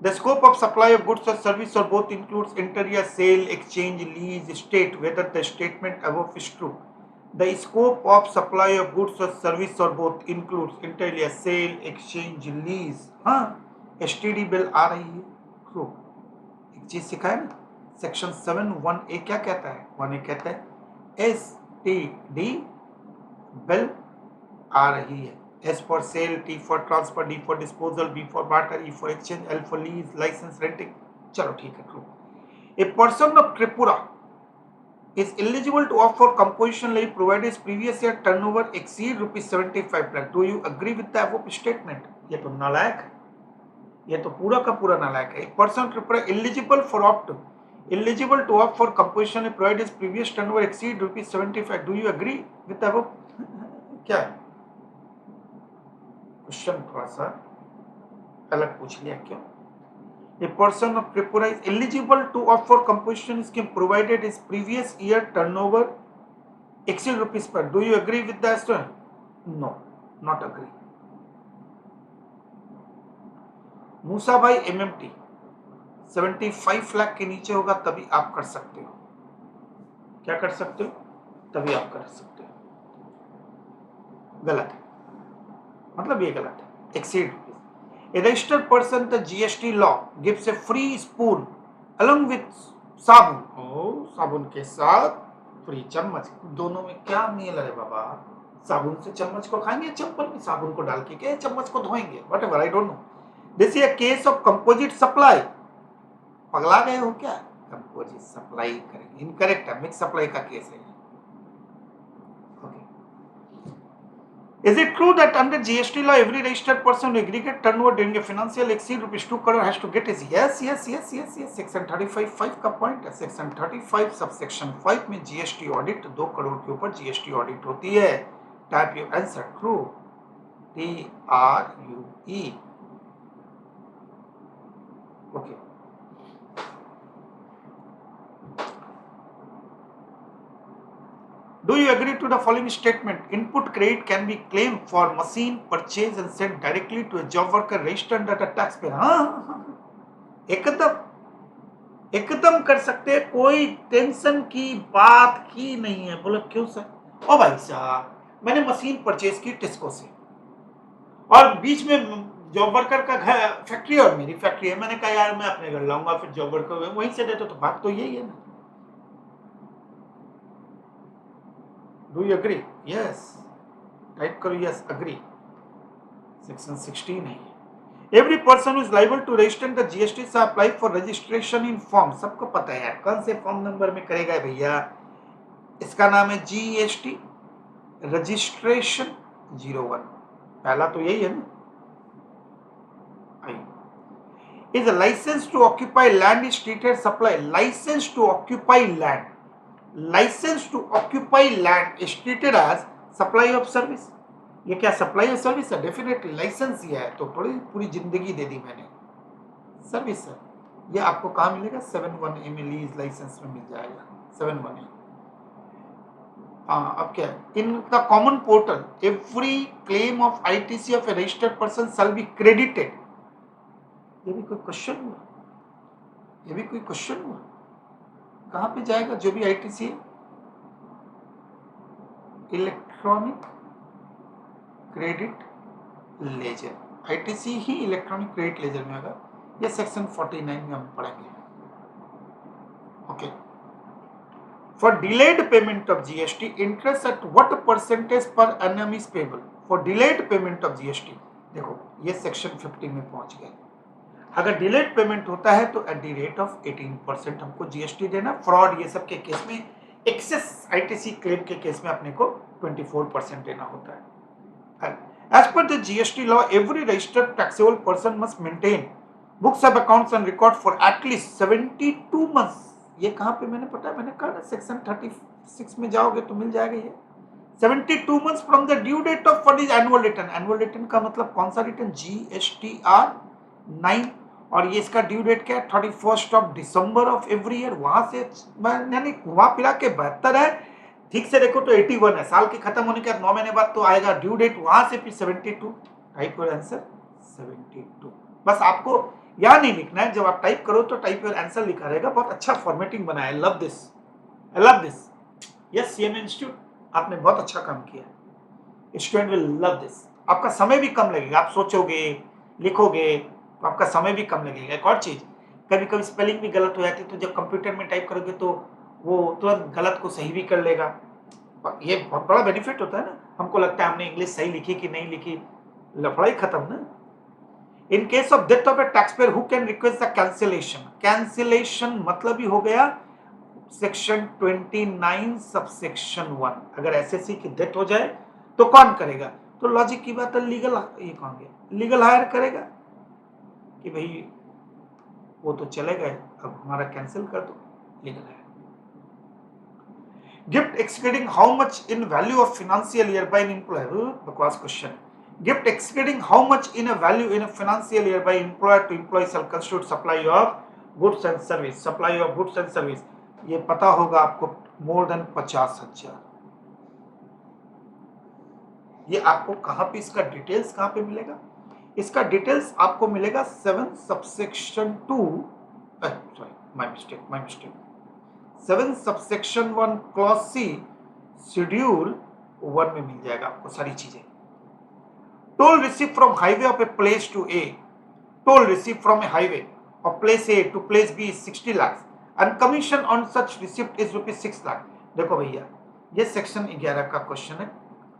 The scope of supply of goods or service or both includes interior sale, exchange, lease, state whether the statement above is true. The scope of supply of goods or service or both includes interior sale, exchange, lease. हाँ, STD bill आ रही है. True. एक चीज सिखाया ना, section 7(1)(a) क्या कहता है? 1(a) कहता है STD बिल आ रही है. S for sale, T for transfer, D for disposal, B for barter, E for exchange, L for lease, license, renting. चलो ठीक है. True. A person of Tripura is eligible to opt for composition levy provided his previous year turnover exceed ₹75 lakh. Do you agree with the above statement? ये तो नालायक है, ये तो पूरा का पूरा नालायक है. A person of Tripura eligible to opt for composition levy provided his previous turnover exceed ₹75. Do you agree with the above? क्या क्वेश्चन थोड़ा सा अलग पूछ लिया. क्यों? A person of Tripura is eligible to opt for composition scheme provided his previous year turnover exceed ₹5. Do you agree with that? No, not agree. मूसा भाई MMT 75 lakh के नीचे होगा तभी आप कर सकते हो. क्या कर सकते हो? तभी आप कर सकते हो. गलत है, मतलब ये गलत है. Exceed. A registered person, the GST law gives a free spoon along with साबुन. साबुन के साथ फ्री चम्मच. दोनों में क्या मेल है बाबा? साबुन से चम्मच को खाएंगे, चप्पल में साबुन को डाल के चम्मच को धोएंगे. Whatever, I don't know. This is a case of composite supply. पगला गए हो क्या? कंपोजिट सप्लाई करेंगे. इनकरेक्ट है, मिक्स सप्लाई का केस है. Is it true that under GST law, every registered person who aggregate turnover during a financial exceed ₹2 crore has to get his? Yes. Section 35(5) का point है. Section 35 subsection 5 में GST audit 2 crore के ऊपर GST audit होती है. Type your answer. True. TRUE. Okay. Do you agree to the following statement? Input credit can be claimed for machine purchase and sent directly to a job worker registered at a taxpayer. हाँ, एकदम कर सकते हैं. कोई tension की बात ही नहीं है. बोलो क्यों सर? ओ भाई साहब, मैंने मशीन परचेज की टिस्को से और बीच में जॉब वर्कर का घर फैक्ट्री और मेरी फैक्ट्री है. मैंने कहा यार मैं अपने घर लाऊंगा, फिर जॉब वर्कर वहीं से देते. तो बात तो यही है ना. Do you agree? Yes. Type करो yes, agree. Section 16 है. Every person who is liable to register the GST से apply for registration in form. सबको पता है यार, कौन से फॉर्म नंबर में करेगा भैया? इसका नाम है GST रजिस्ट्रेशन 01. पहला तो यही है ना. Is a license to occupy land is treated supply. License to occupy land. License to occupy land is treated as supply of service. ये क्या सप्लाई ऑफ सर्विस है? डेफिनेटली लाइसेंस ही है. तो थोड़ी पूरी जिंदगी दे दी मैंने. सर्विस है. ये आपको कहाँ मिलेगा? 7(1)(a) में लीज लाइसेंस में मिल जाएगा. 7(1)(a). अब क्या है? In the common portal every claim of ITC of A registered person shall be credited. ये भी कोई क्वेश्चन हुआ? कहाँ पे जाएगा जो भी ITC है? Electronic credit ledger. ITC ही इलेक्ट्रॉनिक क्रेडिट लेजर में होगा. ये सेक्शन 49 में हम पढ़ेंगे. Okay. For delayed payment of GST, interest at what percentage per annum is payable? For delayed payment of GST, देखो ये सेक्शन 50 में पहुंच गए. अगर डिलेड पेमेंट होता है तो एट द रेट ऑफ 18% हमको GST देना. फ्रॉड ये सब के केस में एक्सेस आईटीसी क्लेम के केस में अपने को 24% देना होता है। As per the GST law every registered taxable person must maintain books of accounts and record for at least 72 months. ये कहां पे मैंने पता है, मैंने कहा ना सेक्शन 36 में जाओगे तो मिल जाएगा ये 72 months from the due date of what is annual return. Annual return का मतलब कौन सा रिटर्न, जीएसटीआर 9, और ये इसका ड्यू डेट क्या है 31 of December of every year. वहां से यानी घुमा फिरा के बेहतर है, ठीक से देखो तो 81 है, साल के खत्म होने के बाद 9 महीने बाद तो आएगा ड्यू डेट, वहां से फिर 72, टाइप योर आंसर 72। बस आपको यहां नहीं लिखना है, जब आप टाइप करो तो टाइप योर आंसर लिखा रहेगा। बहुत अच्छा फॉर्मेटिंग बनाया, I love this, I love this. Yes CMA institute, आपने बहुत अच्छा काम किया, स्टूडेंट विल लव दिस। आपका समय भी कम लगेगा, आप सोचोगे लिखोगे तो आपका समय भी कम लगेगा। एक और चीज, कभी कभी स्पेलिंग भी गलत हो जाती है, तो जब कंप्यूटर में टाइप करोगे तो वो तुरंत गलत को सही भी कर लेगा। ये बहुत बड़ा बेनिफिट होता है ना। हमको लगता है हमने इंग्लिश सही लिखी कि नहीं लिखी, लफड़ा ही खत्म ना। इन case of death of A taxpayer who can request the cancellation. Cancellation मतलब ही हो गया सेक्शन 29 सबसेक्शन 1। अगर एसएससी की डेथ हो जाए तो कौन करेगा, तो लॉजिक की बात है लीगल, ये कौन गया लीगल हायर करेगा कि भाई वो तो चले गए, अब हमारा कैंसिल कर दो, लीगल हायर। Gift exceeding how much in value of financial year by an employer, बकवास question. Gift exceeding how much in a value in a financial year by employer to employ shall constitute supply of goods and service. Supply of goods and service ये पता होगा आपको, more than 50,000। ये आपको कहां पे, इसका डिटेल्स कहां पे मिलेगा, इसका डिटेल्स आपको मिलेगा 7 subsection 2, sorry my mistake 7 subsection 1 clause C schedule 1 में मिल जाएगा आपको सारी चीजें। Toll receive from highway of a place to A, toll receive from a highway of place A to place B is 60 lakhs and commission on such receipt is rupees 6 lakh। देखो भैया ये section 11 का question है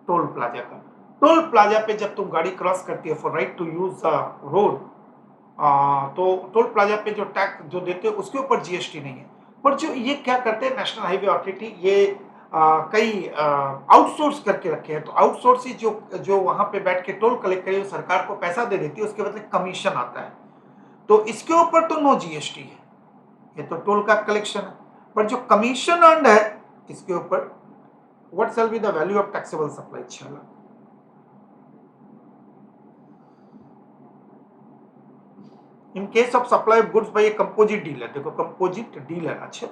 toll plaza का। Toll plaza पे जब तुम गाड़ी क्रॉस करती है for right to use the road, तो टोल प्लाजा पे जो टैक्स जो देते हो उसके ऊपर जीएसटी नहीं है। पर जो ये क्या करते हैं नेशनल हाईवे अथॉरिटी, ये कई आउटसोर्स करके रखे हैं, तो आउटसोर्स ही जो वहां पे बैठ के टोल कलेक्ट करे सरकार को पैसा दे देती है, उसके बदले कमीशन आता है। तो इसके ऊपर तो नो जीएसटी है, ये तो टोल का कलेक्शन है। पर जो कमीशन अर्न्ड है इसके ऊपर what shall be the value of taxable supply 6 lakh. In case of supply of goods by a composite dealer, देखो कंपोजिट डीलर, अच्छा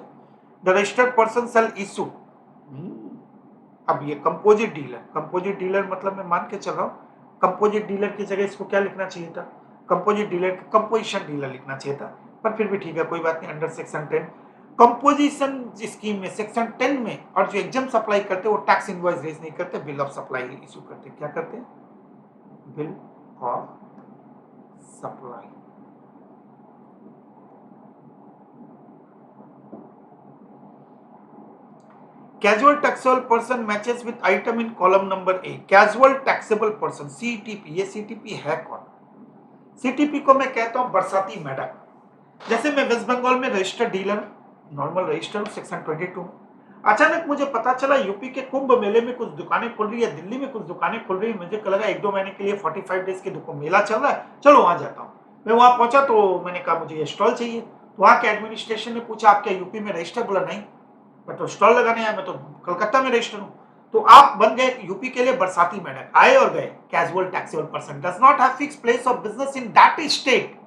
the registered person shall issue. अब ये कंपोजिट डीलर मतलब मैं मान के चल रहा हूं कंपोजिट डीलर की जगह इसको क्या लिखना चाहिए था, कंपोजिट डीलर कंपोजिशन डीलर लिखना चाहिए था, पर फिर भी ठीक है कोई बात नहीं। अंडर सेक्शन 10 कंपोजिशन स्कीम में सेक्शन 10 में, और जो एग्जाम सप्लाई करते वो टैक्स इनवॉइस रेज नहीं करते, बिल ऑफ सप्लाई इशू करते। क्या करते हैं, bill of supply. Casual taxable person matches with item in column number A. Casual taxable person CTP, ये सीटीपी है कौन, सीटीपी को मैं कहता हूं बरसाती मेढक। जैसे मैं वेस्ट बंगाल में registered dealer, normal registered section 22 में, अचानक मुझे पता चला यूपी के कुंभ मेले में कुछ दुकानें खुल रही है, दिल्ली में कुछ दुकानें खुल रही है, मुझे लगा 1-2 महीने के लिए 45 डेज के मेला चल रहा है, चलो वहां जाता हूँ। मैं वहां पहुंचा तो मैंने कहा मुझे ये स्टॉल चाहिए, तो वहां के एडमिनिस्ट्रेशन ने पूछा आप क्या यूपी में रजिस्टर, बोला नहीं मैं तो स्टॉल लगाने आया, मैं तो कलकत्ता में रजिस्टर हूँ। तो आप बन गए यूपी के लिए बरसाती मेढक, आए और गए। Casual taxable person does not have fix place of business in that state.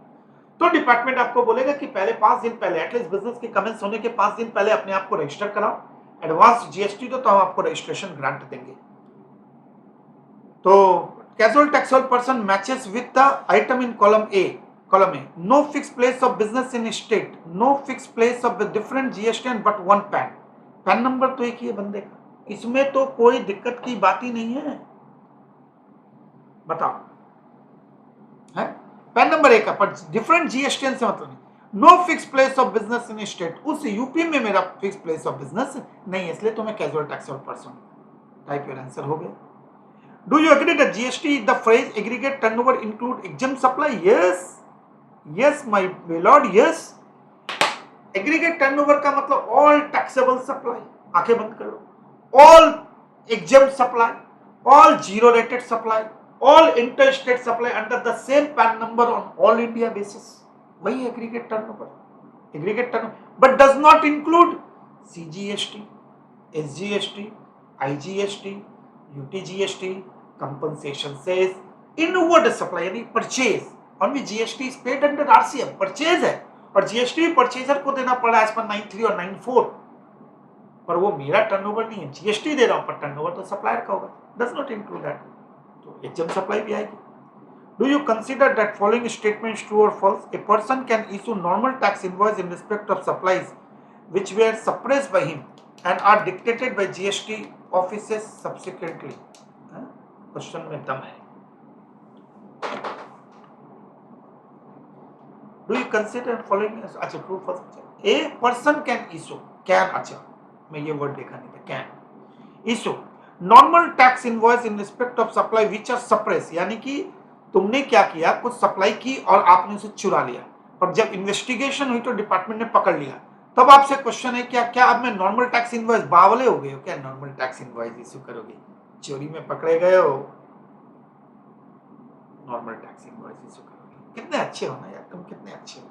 तो डिपार्टमेंट आपको बोलेगा कि पहले 5 दिन पहले, एटलीस्ट बिजनेस के कमेंस होने के 5 दिन पहले अपने आप को रजिस्टर कराओ, एडवांस जीएसटी दो, तो हम आपको रजिस्ट्रेशन ग्रांट देंगे। तो casual taxable person matches with the item in column A, no fix place of business in state, no fix place of different GST but 1 PAN number तो एक ही है बंदे का, इसमें तो कोई दिक्कत की बात ही नहीं है। बताओ है पैन नंबर 1 का, पर डिफरेंट जीएसटी से मतलब नहीं। No fix place of business in state, उस यूपी में मेरा फिक्स प्लेस ऑफ बिजनेस नहीं है, इसलिए तो मैं casual taxable person. Type your answer हो गया। Do you agree that GST the phrase aggregate turnover include exempt supply? Yes, yes my lord, yes. Aggregate turnover का मतलब ऑल टैक्सेबल सप्लाई, आंखें बंद कर लो, all exempt supply, all zero rated supply, all inter state supply under the same PAN number on all India basis, वही aggregate turnover. Aggregate turnover but does not include CGST, SGST, IGST, UTGST, compensation cess, inward supply यानी purchase, only GST is paid under RCM, purchase है, और GST purchaser को देना पड़ा as per 93 और 94, पर वो मेरा टर्नओवर नहीं है, जीएसटी दे रहा हूं पर टर्नओवर तो सप्लायर का होगा, डज नॉट इंक्लूड दैट, तो एग्जाम सप्लाई भी आएगी। Do you consider that following statements true or false? A person can issue normal tax invoice in respect of supplies which were suppressed by him and are dictated by GST offices subsequently. Question में दम है। Do you consider following? अच्छा true false। A person can issue, can, अच्छा मैं ये word देखा नहीं था, can issue normal tax invoice in respect of supply which are suppressed, यानी कि तुमने क्या किया, कुछ सप्लाई की और आपने उसे चुरा लिया, पर जब इन्वेस्टिगेशन हुई तो डिपार्टमेंट ने पकड़ लिया, तब आपसे क्वेश्चन है क्या क्या अब मैं नॉर्मल टैक्स इनवॉइस बावले हो गए हो क्या, नॉर्मल टैक्स इनवॉइस इश्यू करोगे, चोरी में पकड़े गए हो, नॉर्मल टैक्स इनवॉइस इश्यू करोगे, कितने अच्छे हो ना यार तुम, कितने अच्छे हो।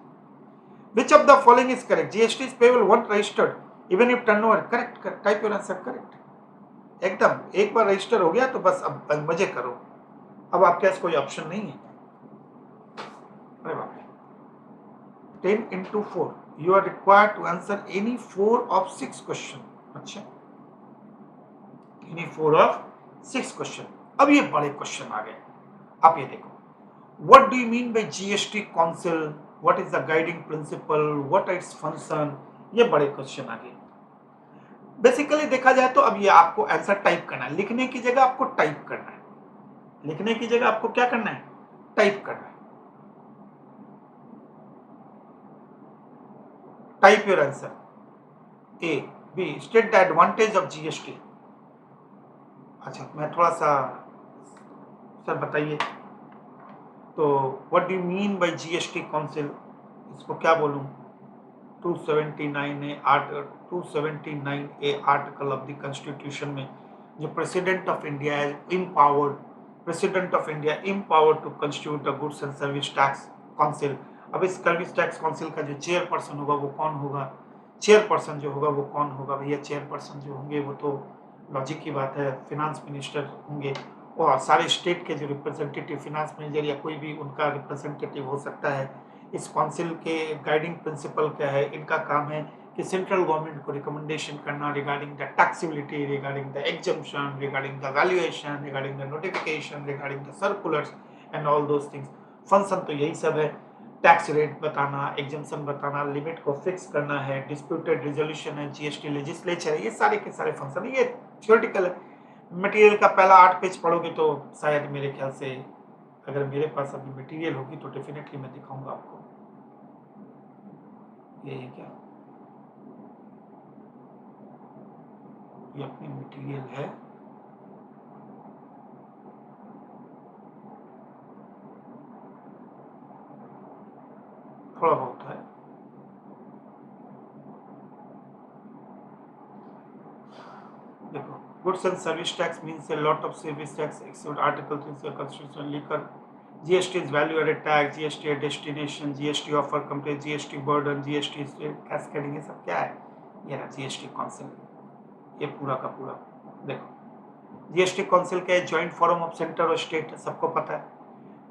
Which of the following is correct? GST is payable once registered even if turnover, correct, type your answer, correct, एकदम एक बार रजिस्टर हो गया तो बस अब मजे करो, अब आपके पास कोई ऑप्शन नहीं है। अरे बाप रे, 10 into 4 you are required to answer any 4 of 6 question, अच्छा any 4 of 6 question। अब ये बड़े क्वेश्चन आ गए, आप ये देखो, what do you mean by GST council, what is the guiding principle, what are its function, ये बड़े क्वेश्चन आ गए। बेसिकली देखा जाए तो अब ये आपको आंसर टाइप करना है, लिखने की जगह आपको टाइप करना है, लिखने की जगह आपको क्या करना है, टाइप करना है। Type your answer, A B, state the advantage of GST. अच्छा मैं थोड़ा सा, सर बताइए तो what do you mean by GST council, इसको क्या बोलूं, 279 A article of the constitution में जो प्रेसिडेंट ऑफ इंडिया है empowered, president of India empowered to constitute a goods and service tax council. अब इस सर्विस टैक्स काउंसिल का जो चेयरपर्सन होगा वो कौन होगा, चेयरपर्सन जो होगा वो कौन होगा, भैया चेयरपर्सन जो होंगे वो तो लॉजिक की बात है फिनांस मिनिस्टर होंगे, और सारे स्टेट के जो रिप्रेजेंटेटिव फिनांस मिनिस्टर या कोई भी उनका रिप्रेजेंटेटिव हो सकता है। इस काउंसिल के गाइडिंग प्रिंसिपल क्या है, इनका काम है कि सेंट्रल गवर्नमेंट को रिकमेंडेशन करना regarding the taxability, regarding the exemption, regarding the valuation, regarding the notification, regarding the circulars and all those things. Function तो यही सब है, टैक्स रेट बताना, एग्जम्पशन बताना, लिमिट को फिक्स करना है, डिस्प्यूटेड रिजोल्यूशन है, जीएसटी लेजिस्लेचर है, ये सारे के सारे फंक्शन, ये थ्योरेटिकल है। मटेरियल का पहला 8 पेज पढ़ोगे तो शायद मेरे ख्याल से, अगर मेरे पास अभी मटेरियल होगी तो डेफिनेटली मैं दिखाऊंगा आपको। ये है क्या, ये अपनी मटेरियल है, थोड़ा बहुत है, देखो, goods and service tax means a lot of service tax except article 3 of constitution, liquor, GST is value added tax, GST at destination, GST offer complete, GST burden, GST cascading, ये सब क्या है, ये ना GST काउंसिल, ये पूरा का पूरा देखो। GST काउंसिल क्या है, जॉइंट फोरम ऑफ सेंटर और स्टेट, सबको पता है,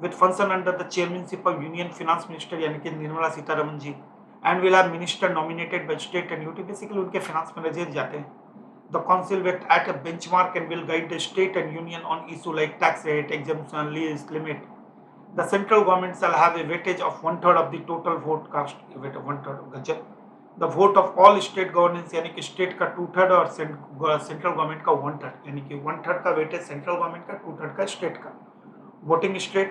with function under the chairmanship of union finance minister यानी कि Nirmala Sitharaman ji, and will have minister nominated by state and UT, basically उनके फाइनेंस मैनेजर जाते हैं। The council will act a benchmark and will guide the state and union on issue like tax rate, exemption, lease limit. The central government shall have a weightage of 1/3 of the total vote cast, weight of 1/3 गजब। The vote of all state governance यानी कि state का 2/3 और central government का 1/3, यानी कि 1/3 का weightage central government का, 2/3 का स्टेट का। वोटिंग स्टेट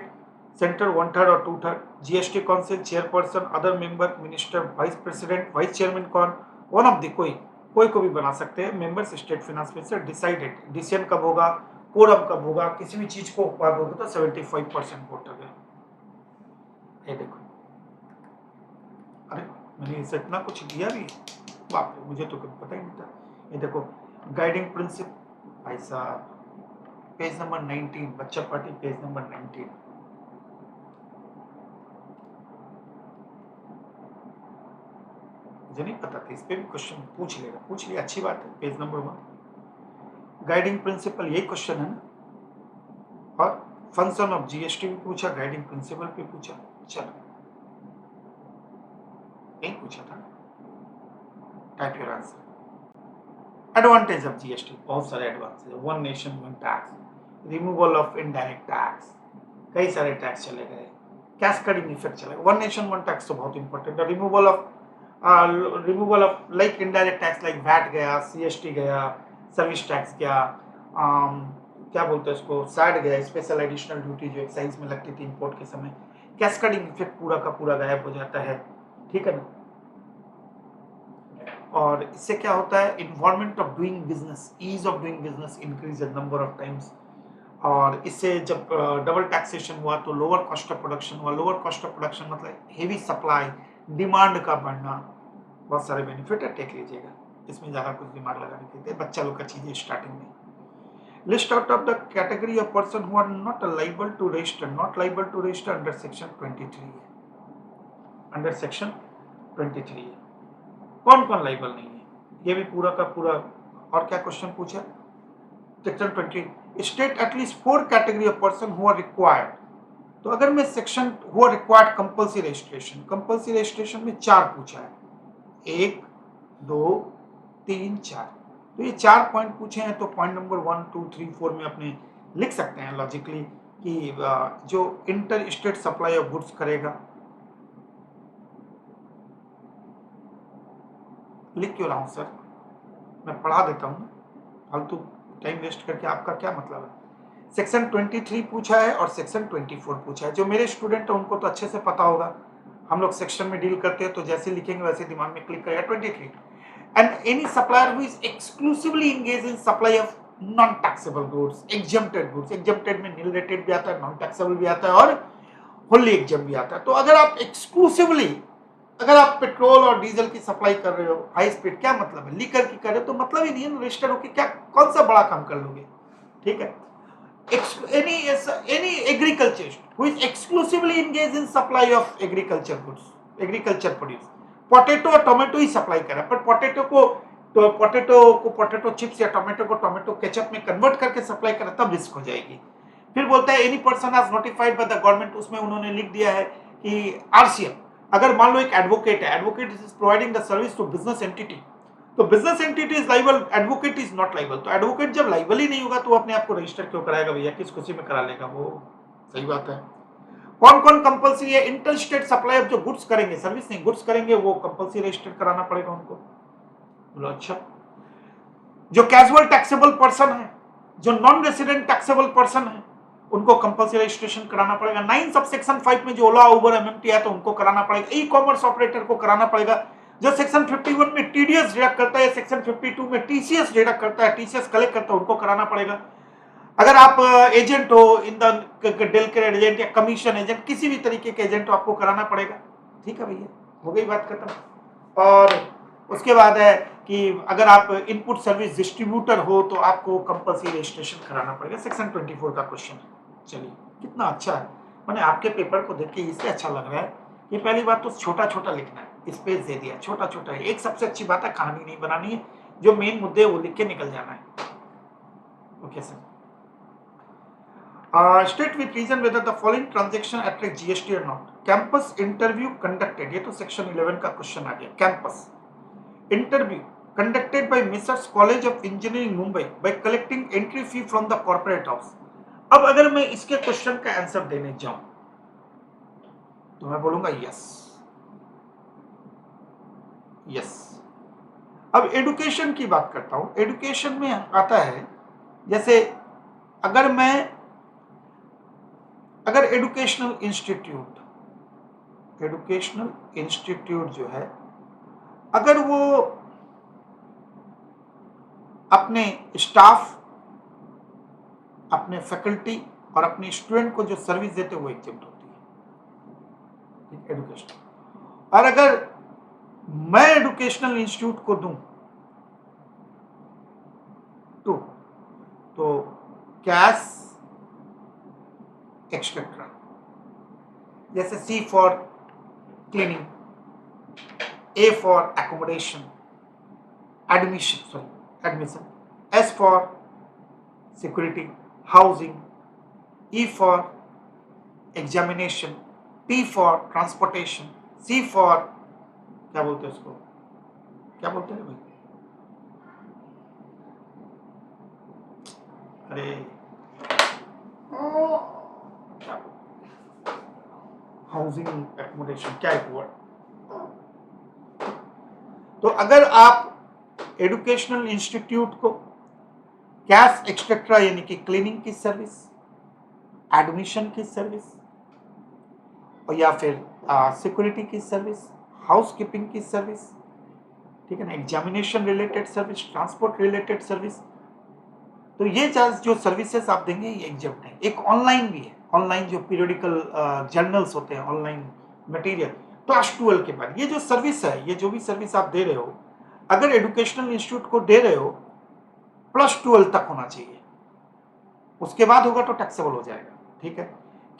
सेंटर 1/3 और 2/3। GST council chairperson, other member, minister, vice president, vice chairman कौन, वन ऑफ द कोई को भी बना सकते हैं, members state finance minister, decided, decision कब होगा, कोरम कब होगा, किसी भी चीज को पार होगा तो 75% वोट है। ये देखो, अरे मैंने इसे इतना कुछ दिया भी, बाप रे, मुझे तो कुछ पता ही नहीं था। ये देखो गाइडिंग प्रिंसिपल, भाई साहब पेज नंबर 19, बच्चा पार्टी पेज नंबर 19। मुझे नहीं पता था, इस पे भी क्वेश्चन पूछ लेगा, पूछ लिया, अच्छी बात है। पेज नंबर 1 गाइडिंग प्रिंसिपल, यही क्वेश्चन है ना। और फंक्शन ऑफ जीएसटी भी पूछा, गाइडिंग प्रिंसिपल भी पूछा, चलो यही पूछा था। Type your answer. Advantage of GST, बहुत सारे advantage, one nation one tax, removal of indirect tax, कई सारे टैक्स चले गए, कैस्केडिंग इफेक्ट चले गए। वन नेशन वन टैक्स तो बहुत इंपॉर्टेंट है। Removal of like indirect tax, like VAT गया, सीएसटी गया, सर्विस टैक्स गया, क्या बोलते हैं उसको, सैड गया, स्पेशल एडिशनल ड्यूटी जो एक्साइज में लगती थी इंपोर्ट के समय, कैस्केडिंग इफेक्ट पूरा का पूरा गायब हो जाता है, ठीक है ना। और इससे क्या होता है, environment of doing business, ease of doing business increase number of times. और इससे जब डबल टैक्सेशन हुआ तो लोअर कॉस्ट ऑफ प्रोडक्शन हुआ। लोअर कॉस्ट ऑफ प्रोडक्शन मतलब हेवी सप्लाई, डिमांड का बढ़ना, बहुत सारे बेनिफिट है, टेक लीजिएगा, इसमें ज़्यादा कुछ दिमाग लगाने के लिए बच्चा लोग का चीज़ें स्टार्टिंग में। List out of the category of person who are not liable to register, not liable to register under section 23 है, अंडर सेक्शन 23 है। कौन कौन लाइबल नहीं है, ये भी पूरा का पूरा। और क्या क्वेश्चन पूछा, section 20 state at least 4 category of person who are required. तो अगर मैं section who are required compulsory registration में 4 पूछा है, 1 2 3 4, तो ये 4 पॉइंट पूछे हैं। तो पॉइंट नंबर 1 2 3 4 में अपने लिख सकते हैं लॉजिकली कि जो inter state supply of goods करेगा, लिख क्यों रहा हूं सर, मैं पढ़ा देता हूं, फालतू टाइम वेस्ट करके आपका क्या मतलब है। सेक्शन 23 पूछा है और सेक्शन 24 पूछा है। जो मेरे स्टूडेंट है उनको तो अच्छे से पता होगा, हम लोग सेक्शन में डील करते हैं तो जैसे लिखेंगे वैसे दिमाग में क्लिक करेगा। 23 and any supplier who is exclusively engage in supply of non taxable goods, exempted goods, exempted में नील रेटेड भी आता है, नॉन टैक्सेबल भी आता है और होली एग्जम भी आता है। तो अगर आप एक्सक्लूसिवली, अगर आप पेट्रोल और डीजल की सप्लाई कर रहे हो हाई स्पीड, क्या मतलब है, लीकर की कर रहे हो तो मतलब ही नहीं है, रजिस्टर होकर क्या कौन सा बड़ा काम कर लोगे, ठीक है। any agriculturist who is exclusively engaged in supply of agriculture goods, agriculture produce, potato और टोमेटो ही सप्लाई कर रहा है, पर पोटैटो चिप्स या टोमेटो को टोमेटो केचप में कन्वर्ट करके सप्लाई कर रहा, तब रिस्क हो जाएगी। फिर बोलता है any person has notified by the government, उसमें उन्होंने लिख दिया है कि आरसीएम, अगर मान लो एक एडवोकेट है, advocate is providing the service to business entity, तो business entity is liable, advocate is not liable. तो एडवोकेट जब लाइबल ही नहीं होगा तो अपने आप को रजिस्टर क्यों कराएगा भैया, किस खुशी में करा लेगा वो, सही बात है। कौन कौन कंपल्सरी है, इंटर स्टेट सप्लाई ऑफ जो गुड्स करेंगे, सर्विस नहीं गुड्स करेंगे, वो कंपल्सरी रजिस्टर कराना पड़ेगा उनको। बोलो अच्छा। जो कैजुअल टैक्सेबल पर्सन है, जो नॉन रेसिडेंट टैक्सेबल पर्सन है, उनको कंपल्सरी रजिस्ट्रेशन कराना पड़ेगा। 9 सब सेक्शन 5 में जो ओला उबर एमएमटी है तो उनको कराना पड़ेगा। ई कॉमर्स ऑपरेटर को कराना पड़ेगा। जो सेक्शन 51 में टीडीएस डिडक्ट करता है, सेक्शन 52 में टीसीएस डिडक्ट करता है, टीसीएस कलेक्ट करता है, उनको कराना पड़ेगा। अगर आप एजेंट हो, in the del credere agent या कमीशन एजेंट, किसी भी तरीके के एजेंट हो, आपको कराना पड़ेगा। ठीक है भैया, हो गई बात खत्म। और उसके बाद है कि अगर आप इनपुट सर्विस डिस्ट्रीब्यूटर हो तो आपको कंपल्सरी रजिस्ट्रेशन कराना पड़ेगा। सेक्शन 24 का क्वेश्चन है। चलिए, कितना अच्छा है, मैंने आपके पेपर को देख के इससे अच्छा लग रहा है कि पहली बात तो छोटा छोटा लिखना है, स्पेस दे दिया, छोटा छोटा है। एक सबसे अच्छी बात है, कहानी नहीं बनानी है, जो मेन मुद्दे वो लिख के निकल जाना है। Okay sir. State with reason whether the following transaction attract GST और नॉट। कैंपस इंटरव्यू कंडक्टेड, ये तो सेक्शन 11 का क्वेश्चन आ गया। Campus interview conducted by Messrs College of Engineering Mumbai by collecting entry fee from the corporate house। अब अगर मैं इसके क्वेश्चन का आंसर देने जाऊं तो मैं बोलूंगा यस यस। अब एडुकेशन की बात करता हूं। एडुकेशन में आता है, जैसे अगर एडुकेशनल इंस्टीट्यूट जो है, अगर वो अपने स्टाफ, अपने फैकल्टी और अपने स्टूडेंट को जो सर्विस देते हैं वो एग्जम्प्ट होती है एडुकेशन। और अगर मैं एजुकेशनल इंस्टीट्यूट को दूं 2, तो कैश एक्सेट्रा, जैसे C for cleaning, A for accommodation, admission, S for security, housing, E for examination, T for transportation, C for क्या बोलते हैं उसको, क्या बोलते हैं भाई, अरे हाउसिंग एकोमोडेशन, क्या एक वर्ड। तो अगर आप एजुकेशनल इंस्टीट्यूट को कैश एक्सेट्रा यानी कि क्लीनिंग की सर्विस, एडमिशन की सर्विस, और या फिर सिक्योरिटी की सर्विस, हाउस कीपिंग की सर्विस, ठीक है ना, examination related service, transport related service, तो ये जो सर्विसेज आप देंगे ये एग्जम्प्ट है। एक ऑनलाइन भी है, ऑनलाइन जो पीरियोडिकल जर्नल्स होते हैं, ऑनलाइन मटेरियल क्लास 12 के बाद, ये जो सर्विस है, ये जो भी सर्विस आप दे रहे हो, अगर एजुकेशनल इंस्टीट्यूट को दे रहे हो +12 तक होना चाहिए, उसके बाद होगा तो टैक्सेबल हो जाएगा, ठीक है।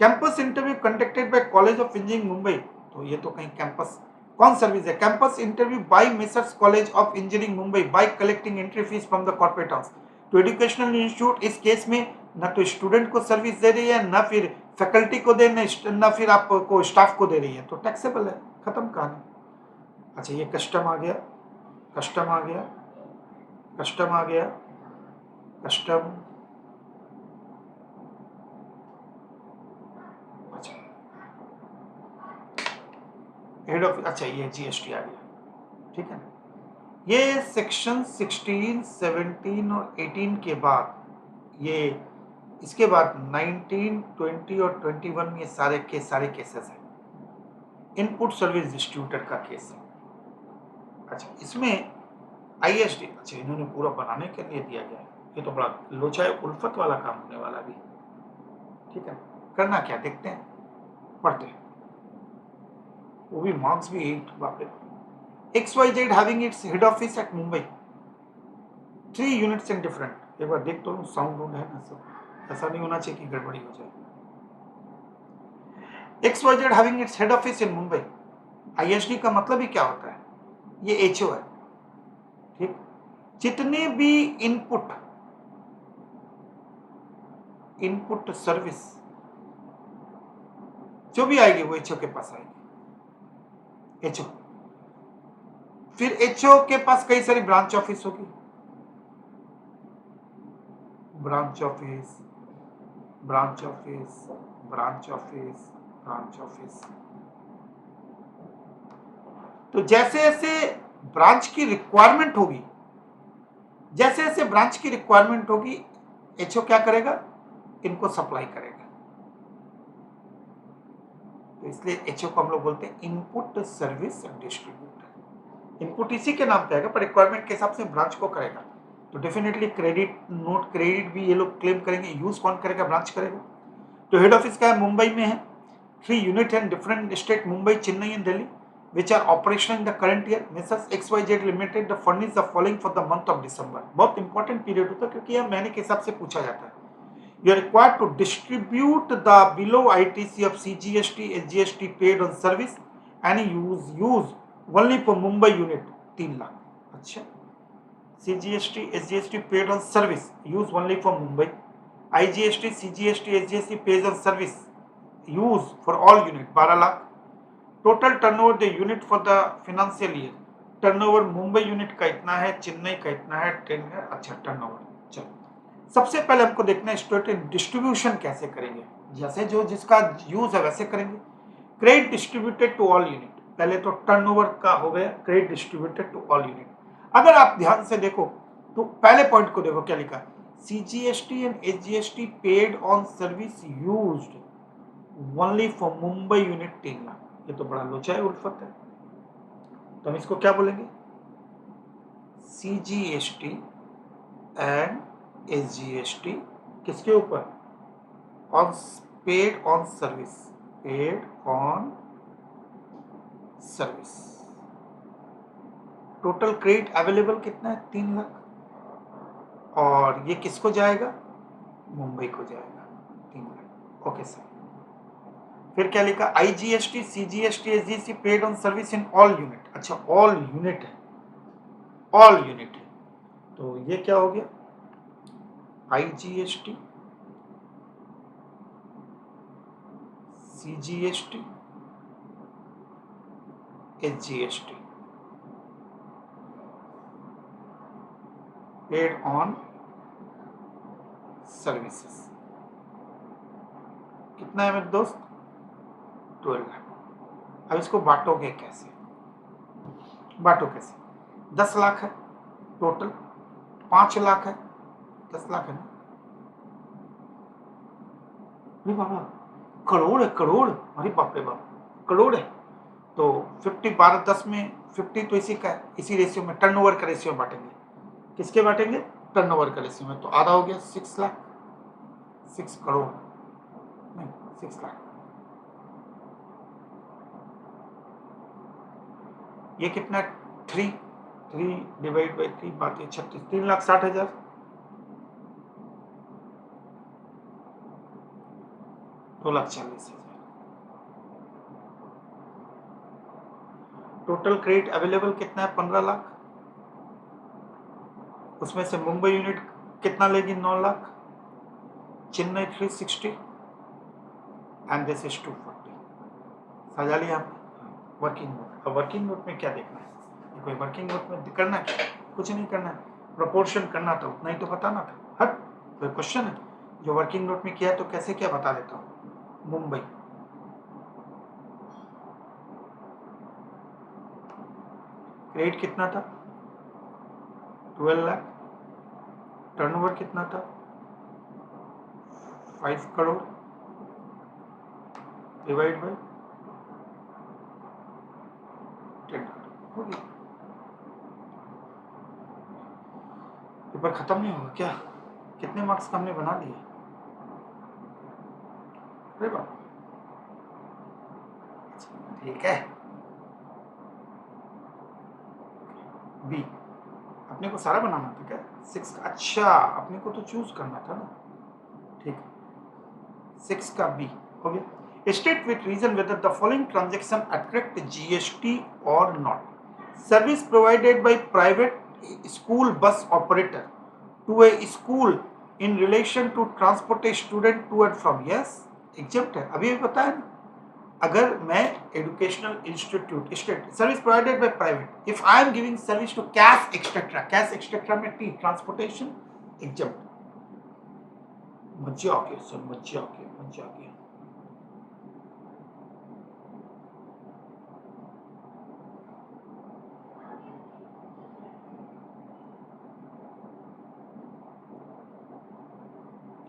Campus interview conducted by college of engineering Mumbai, तो ये तो कहीं कैंपस कौन सर्विस है, campus interview by messrs college of engineering Mumbai bye collecting entry fees from the corporate house. तो एजुकेशनल इंस्टीट्यूट इस केस में ना तो स्टूडेंट को सर्विस दे रही है, ना फिर फैकल्टी को दे, ना फिर आपको स्टाफ को दे रही है, तो टैक्सेबल है, खत्म कहानी। अच्छा, ये कस्टम आ गया, कस्टम आ गया, कस्टम आ गया, कस्टम, अच्छा हेड ऑफ, अच्छा ये जीएसटी आ गया, ठीक है ना। ये सेक्शन 16, 17 और 18 के बाद, ये इसके बाद 19, 20 और 21 में सारे केसेस हैं, इनपुट सर्विस डिस्ट्रीब्यूटर का केस है। अच्छा, इसमें आईएसडी, अच्छा इन्होंने पूरा बनाने के लिए दिया गया है, ये तो बड़ा लोचा उल्फत वाला काम होने वाला भी, ठीक है। करना क्या, देखते हैं, पढ़ते हैं, वो भी मार्क्स भी 8, बाप रे। XYZ having its head office at Mumbai, 3 units in different, एक बार देख तो साउंड है ना सब, ऐसा नहीं होना चाहिए कि गड़बड़ी हो जाए। XYZ having its head office in Mumbai, ISD का मतलब ही क्या होता है, ये HO है, ठीक। जितने भी इनपुट सर्विस जो भी आएगी वो HO के पास आएगी, HO। फिर HO के पास कई सारी ब्रांच ऑफिस होगी, branch office, branch office, branch office, branch office. तो जैसे जैसे ब्रांच की रिक्वायरमेंट होगी, जैसे जैसे ब्रांच की रिक्वायरमेंट होगी, HO क्या करेगा, इनको सप्लाई करेगा। तो इसलिए HO को हम लोग बोलते हैं इनपुट सर्विस डिस्ट्रीब्यूटर। इनपुट इसी के नाम पे आएगा, पर रिक्वायरमेंट के हिसाब से ब्रांच को करेगा। तो डेफिनेटली क्रेडिट नोट, क्रेडिट भी ये लोग क्लेम करेंगे, यूज कौन करेगा, ब्रांच करेगा। तो हेड ऑफिस का है, मुंबई में है, 3 unit and different state, Mumbai, Chennai and Delhi, which are operational in the current year. Messrs XYZ Limited the furnish the following for the month of December. बहुत इंपॉर्टेंट पीरियड होता है क्योंकि यह महीने के हिसाब से पूछा जाता है। You are required to distribute the below ITC of CGST, SGST paid on service and use only for Mumbai unit 3 lakh. अच्छा, CGST, SGST paid on service use only for Mumbai, IGST, CGST, SGST paid on service use for all unit 12 lakh. Total turnover the unit for the financial year, turnover Mumbai unit का इतना है, चेन्नई का इतना है, 10 है। अच्छा, turnover, चलो सबसे पहले हमको देखना है स्टूडेंट डिस्ट्रीब्यूशन कैसे करेंगे, जैसे जो जिसका यूज है वैसे करेंगे। Credit distributed to all unit, पहले तो टर्नओवर का हो गया, credit distributed to all unit. अगर आप ध्यान से देखो तो पहले पॉइंट को देखो क्या लिखा है, CGST and SGST paid on service used only for Mumbai unit 3 lakh. ये तो बड़ा लोचा है, उल्फत है, तो हम इसको क्या बोलेंगे, CGST एंड SGST किसके ऊपर, on paid on service, paid on service, total credit available कितना है? 3 लाख। और ये किसको जाएगा? मुंबई को जाएगा 3 लाख। Okay sir. फिर क्या लिखा? IGST, CGST, SGST paid on service in all unit. अच्छा, ऑल यूनिट है, ऑल यूनिट है, तो ये क्या हो गया? IGST, CGST, SGST paid on services. कितना है मेरे दोस्त? 12 लाख। अब इसको बांटोगे कैसे? बांटो कैसे? 10 लाख है टोटल, 5 लाख है, 10 लाख है ना? नहीं बाबा, करोड़ है, करोड़। अरे बाप रे बाप, करोड़ है। तो 50 12 10 में 50 तो इसी का है, इसी रेशियो में, टर्नओवर का रेशियो बांटेंगे। किसके बांटेंगे? टर्नओवर का रेशियो में। तो आधा हो गया 6 लाख, 6 करोड़ नहीं, 6 लाख। ये कितना? 3 डिवाइड बाई 3 बात 36, 3,60,000। 2,40,000। टोटल क्रेडिट अवेलेबल कितना है? 15 लाख। उसमें से मुंबई यूनिट कितना लेगी? 9 lakh. Chennai 360 and this is 240। सजा लिया हमने वर्किंग नोट। अब वर्किंग नोट में क्या देखना है? कोई वर्किंग नोट में करना है? कुछ नहीं करना है, प्रोपोर्शन करना था, उतना ही तो बताना था। हट, कोई क्वेश्चन है? जो वर्किंग नोट में किया है तो कैसे क्या बता देता हूँ। मुंबई क्रेडिट कितना था? 12 लाख। टर्नओवर कितना था? 5 करोड़ डिवाइड बाई 10 करोड़ हो गया। पेपर खत्म नहीं होगा क्या? कितने मार्क्स का हमने बना लिए? अरे बाबा, ठीक है। बी अपने को सारा बनाना था क्या? 6 का? अच्छा, अपने को तो चूज करना था ना। ठीक है, 6 का बी हो गया। State with reason whether the following transaction attract GST और not. Service provided by private school bus operator to a school in relation to transport a student to and from. Yes, exempt है, अभी बताया ना। अगर मैं educational institute state service provided by private, if I am giving service to cash extra, cash extra में टी transportation exempt. मजा आ गया सर, मजा आ गया, मजा आ गया।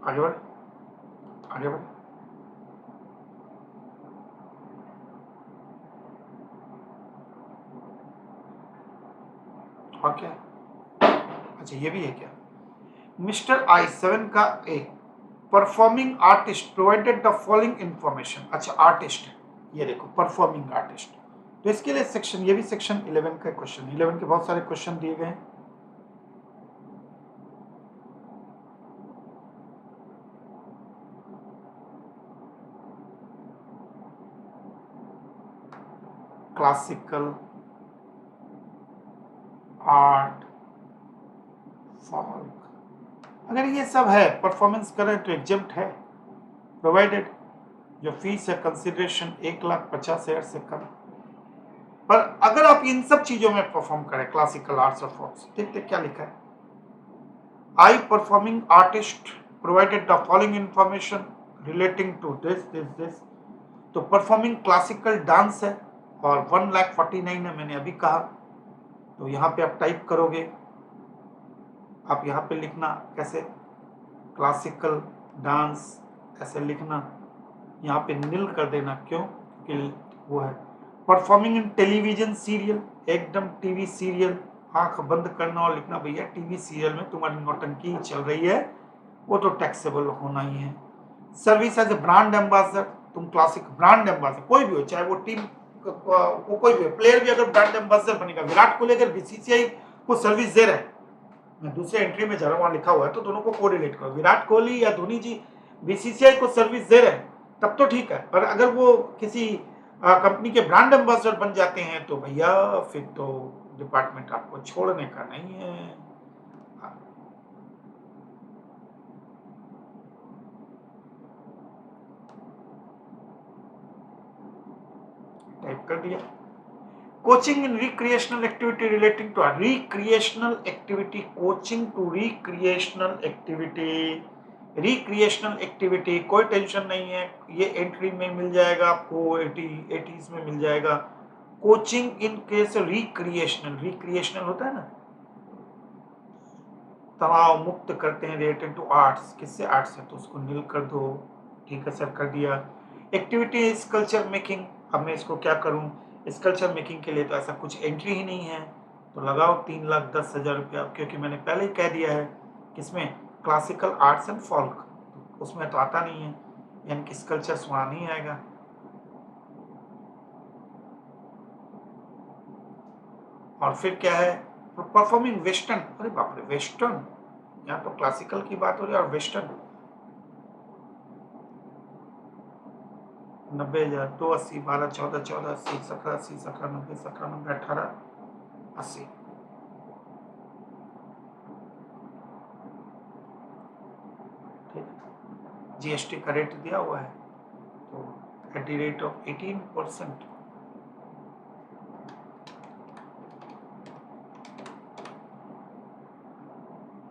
आगे बढ़े, आगे बढ़े। और क्या? अच्छा, ये भी है क्या? मिस्टर आई 7 का A performing artist provided the following information. अच्छा, आर्टिस्ट है, ये देखो परफॉर्मिंग आर्टिस्ट। तो इसके लिए सेक्शन, ये भी सेक्शन 11 का क्वेश्चन, 11 के बहुत सारे क्वेश्चन दिए गए हैं। क्लासिकल, आर्ट, फॉल्क, अगर ये सब है परफॉर्मेंस करें तो एग्जेम्प्ट है। प्रोवाइडेड जो फीस है कंसिडरेशन 1,50,000 से कम। पर अगर आप इन सब चीजों में परफॉर्म करें, क्लासिकल, आर्ट्स और फॉल्क्स, देखते क्या लिखा है। I performing artist provided the following information relating to this this this. तो परफॉर्मिंग क्लासिकल डांस है और 1,49,000 है, मैंने अभी कहा। तो यहाँ पे आप टाइप करोगे, आप यहाँ पे लिखना कैसे, क्लासिकल डांस ऐसे लिखना, यहाँ पे नील कर देना, क्यों? क्योंकि वो है परफॉर्मिंग इन टेलीविजन सीरियल, एकदम टीवी सीरियल, आंख बंद करना और लिखना भैया टीवी सीरियल में तुम्हारी नौटंकी चल रही है, वो तो टैक्सेबल होना ही है। Service as a brand ambassador, तुम क्लासिक ब्रांड एम्बेसडर कोई भी हो, चाहे वो टीम वो कोई भी प्लेयर भी अगर ब्रांड एम्बेसडर बनेगा, विराट कोहली अगर बीसीसीआई को सर्विस दे रहा है, मैं दूसरे एंट्री में जा रहा हूँ, वहां लिखा हुआ है, तो दोनों को कोरिलेट करो। विराट कोहली या धोनी जी बीसीसीआई को सर्विस दे रहे हैं तब तो ठीक है, पर अगर वो किसी कंपनी के ब्रांड एम्बेसडर बन जाते हैं तो भैया फिर तो डिपार्टमेंट आपको छोड़ने का नहीं है। टाइप कर दिया। Coaching in recreational activity relating to recreational activity, coaching to recreational activity. Recreational activity कोई टेंशन नहीं है, ये एंट्री में मिल जाएगा आपको, 80s में मिल जाएगा। Coaching in case recreational, recreational होता है ना, तनाव मुक्त करते हैं, रिलेटेड टू आर्ट्स, किससे आर्ट्स है, तो उसको नील कर दो। ठीक है सर, कर दिया। एक्टिविटी स्कल्पचर मेकिंग, अब मैं इसको क्या करूं, स्कल्पचर मेकिंग के लिए तो ऐसा कुछ एंट्री ही नहीं है, तो लगाओ 3,10,000 रुपया, क्योंकि मैंने पहले ही कह दिया है किसमें, क्लासिकल आर्ट्स एंड फोल्क, उसमें तो आता नहीं है, यानी कि स्कल्पचर वहां नहीं आएगा। और फिर क्या है, परफॉर्मिंग वेस्टर्न, अरे बाप रे वेस्टर्न, यहाँ तो क्लासिकल की बात हो रही है और वेस्टर्न। 90,000, 280, 12, 14, 1480, 1780, 1790, 1790, 1880। ठीक है, जीएसटी का रेट दिया हुआ है, तो at the rate of 18%,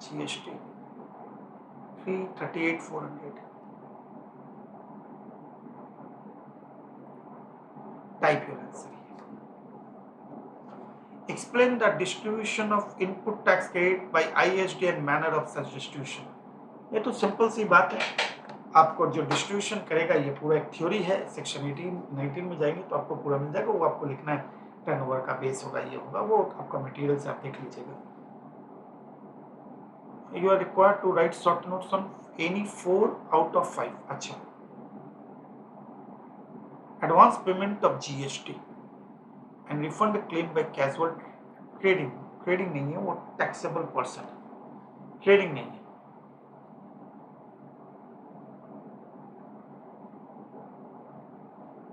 GST 338,400। Type your answer. Explain the distribution of input tax credit by ISD and manner of such distribution। ये तो सिंपल सी बात है, आपको जो डिस्ट्रीब्यूशन करेगा, ये पूरा एक थ्योरी है, सेक्शन 18-19 में जाएंगे तो आपको पूरा मिल जाएगा, वो आपको लिखना है, टर्नओवर का बेस होगा, ये होगा, वो आपका मटेरियल से आप देख लीजिएगा। You are required to write short notes on any 4 out of 5। अच्छा, advance payment of GST and refund claim by casual trading, trading नहीं है वो, टैक्सेबल पर्सन, ट्रेडिंग नहीं है।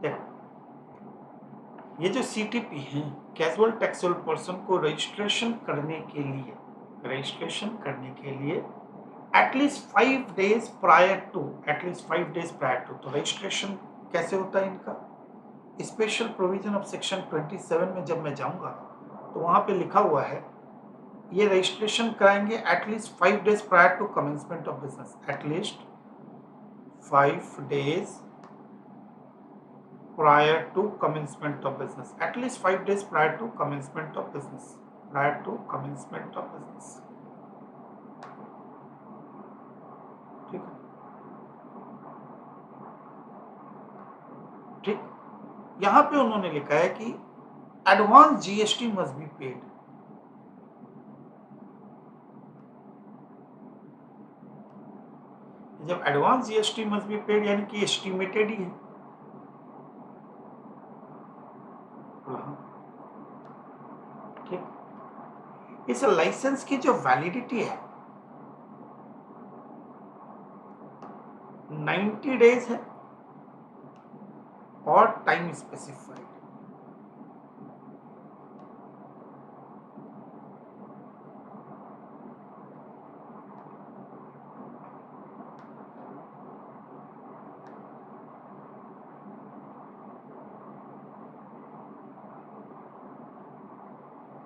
देखो, ये जो सीटीपी है, कैजुअल टैक्सेबल पर्सन को रजिस्ट्रेशन करने के लिए, रजिस्ट्रेशन करने के लिए at least 5 days prior to, at least 5 days prior to, तो रजिस्ट्रेशन कैसे होता है इनका, स्पेशल प्रोविजन ऑफ सेक्शन 27 में जब मैं जाऊंगा तो वहां पे लिखा हुआ है, ये रजिस्ट्रेशन कराएंगे at least 5 days prior to commencement of business, at least 5 days prior to commencement of business, at least 5 days prior to commencement of business, prior to commencement of business। ठीक है, ठीक, यहां पे उन्होंने लिखा है कि advance GST must be paid. जब advance GST must be paid यानी कि एस्टिमेटेड ही है, ठीक। इस लाइसेंस की जो वैलिडिटी है 90 days है और टाइम स्पेसिफाइड।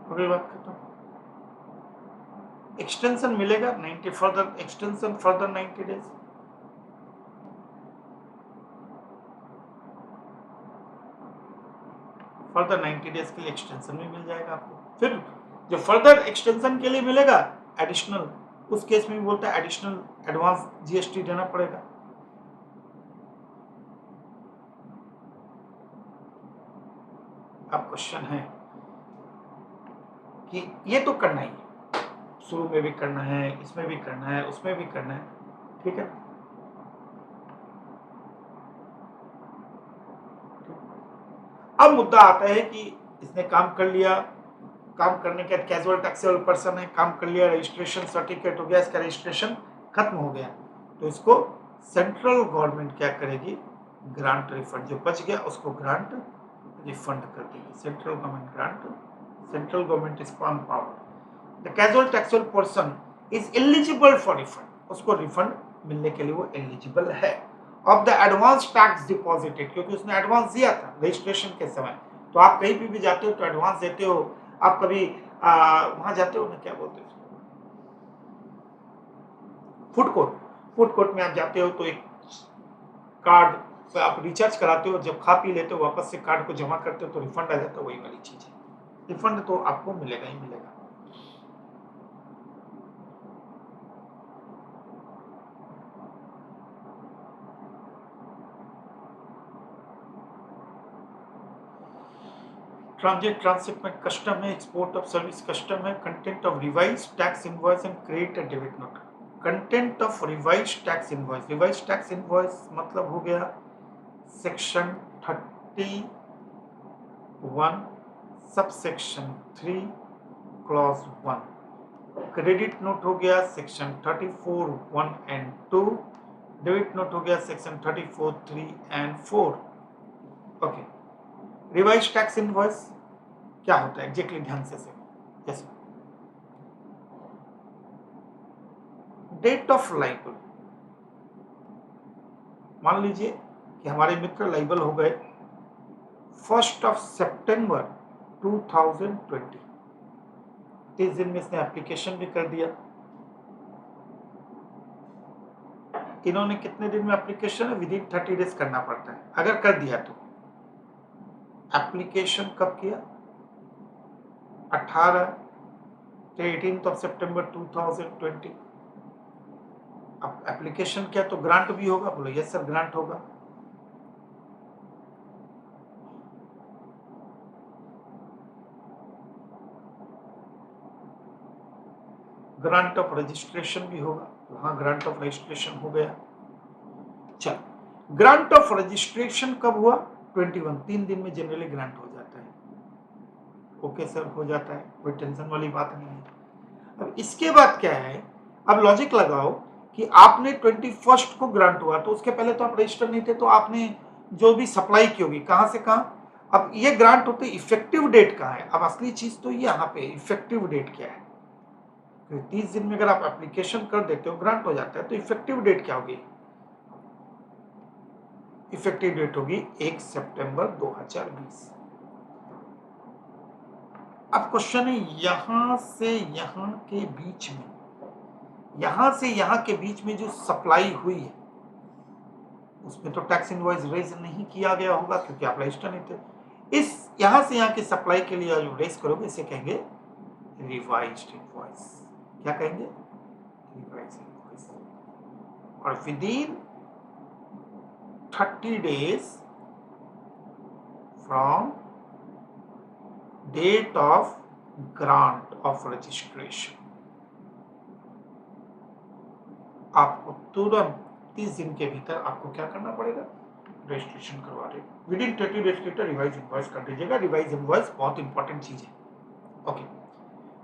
अगली बात करता हूं, एक्सटेंशन मिलेगा 90, further extension further 90 days, further 90 days के लिए एक्सटेंशन भी मिल जाएगा आपको। फिर जो फर्दर एक्सटेंशन के लिए मिलेगा एडिशनल, उस केस में भी बोलता है एडिशनल एडवांस जीएसटी देना पड़ेगा। अब क्वेश्चन है कि ये तो करना ही है, शुरू में भी करना है, इसमें भी करना है, उसमें भी करना है, ठीक है। अब मुद्दा आता है कि इसने काम कर लिया, काम करने के बाद कैजुअल टैक्सेबल पर्सन है, काम कर लिया, रजिस्ट्रेशन सर्टिफिकेट हो गया, इसका रजिस्ट्रेशन खत्म हो गया, तो इसको सेंट्रल गवर्नमेंट क्या करेगी, ग्रांट रिफंड, जो बच गया उसको ग्रांट रिफंड कर देगी। Central government grant, central government is form power, the casual taxable person is eligible for refund, उसको रिफंड मिलने के लिए वो एलिजिबल है, of the advance tax deposited, क्योंकि उसने एडवांस दिया था रजिस्ट्रेशन के समय। तो आप कहीं भी जाते हो तो एडवांस देते हो, आप कभी वहां जाते हो ना, क्या बोलते हो, फूड कोर्ट, फूड कोर्ट में आप जाते हो तो एक कार्ड पे आप रिचार्ज कराते हो, जब खा पी लेते हो वापस से कार्ड को जमा करते हो तो रिफंड आ जाता है, वही वाली चीज है। रिफंड तो आपको मिलेगा ही मिलेगा। ट्रांजिट ट्रांसशिपमेंट कस्टम है, एक्सपोर्ट ऑफ सर्विस कस्टम है, content of revise tax invoice and create a debit note. Content of revise tax invoice, revise tax invoice मतलब हो गया section 31 subsection 3 clause 1। Credit note हो गया सेक्शन 34 1 एंड 2। डेबिट नोट हो गया section 34 3 and 4। Okay, revise tax invoice क्या होता है एग्जैक्टली ध्यान से जैसे डेट ऑफ लाइबल, मान लीजिए कि हमारे मित्र लाइबल हो गए 1 सितंबर 2020, 30 दिन में इसने एप्लीकेशन भी कर दिया। इन्होंने कितने दिन में एप्लीकेशन है, विदिन 30 डेज करना पड़ता है, अगर कर दिया तो। एप्लीकेशन कब किया, 18 सितंबर 2020। अब एप्लीकेशन किया तो ग्रांट भी होगा, बोलो यस सर ग्रांट होगा। ग्रांट ऑफ रजिस्ट्रेशन भी होगा, वहां ग्रांट ऑफ रजिस्ट्रेशन हो गया। चल, ग्रांट ऑफ रजिस्ट्रेशन कब हुआ, 21, 3 दिन में जनरली ग्रांट हो जाता है। ओके सर हो जाता है, कोई टेंशन वाली बात नहीं है। अब इसके बाद क्या है, अब लॉजिक लगाओ कि आपने 21 को ग्रांट हुआ, तो उसके पहले तो आप रजिस्टर नहीं थे, तो आपने जो भी सप्लाई की होगी कहां से कहां, अब ये ग्रांट होते इफेक्टिव डेट कहां है, अब असली चीज तो ये यहाँ पे इफेक्टिव डेट क्या है। तो 30 दिन में अगर आप एप्लीकेशन कर देते हो ग्रांट हो जाता है, तो इफेक्टिव डेट क्या होगी, इफेक्टिव डेट होगी 1 सितंबर 2020। अब क्वेश्चन है यहां से यहां के बीच में, यहां से यहां के बीच में जो सप्लाई हुई है उसमें तो टैक्स इनवॉइस रेज नहीं किया गया होगा क्योंकि आप रजिस्टर नहीं थे। इस यहां से यहां की सप्लाई के लिए जो रेज करोगे इसे कहेंगे रिवाइज्ड इनवॉइस। क्या कहेंगे, रिवाइज्ड इनवॉइस। और within 30 days from date of grant of registration, आपको तुरंत 30 दिन के भीतर आपको क्या करना पड़ेगा, रजिस्ट्रेशन करवा रहे, विदिन 30 डेज के भीतर रिवाइज इनवॉइस कर दीजिएगा। रिवाइज इनवॉइस बहुत इंपॉर्टेंट चीज है। ओके,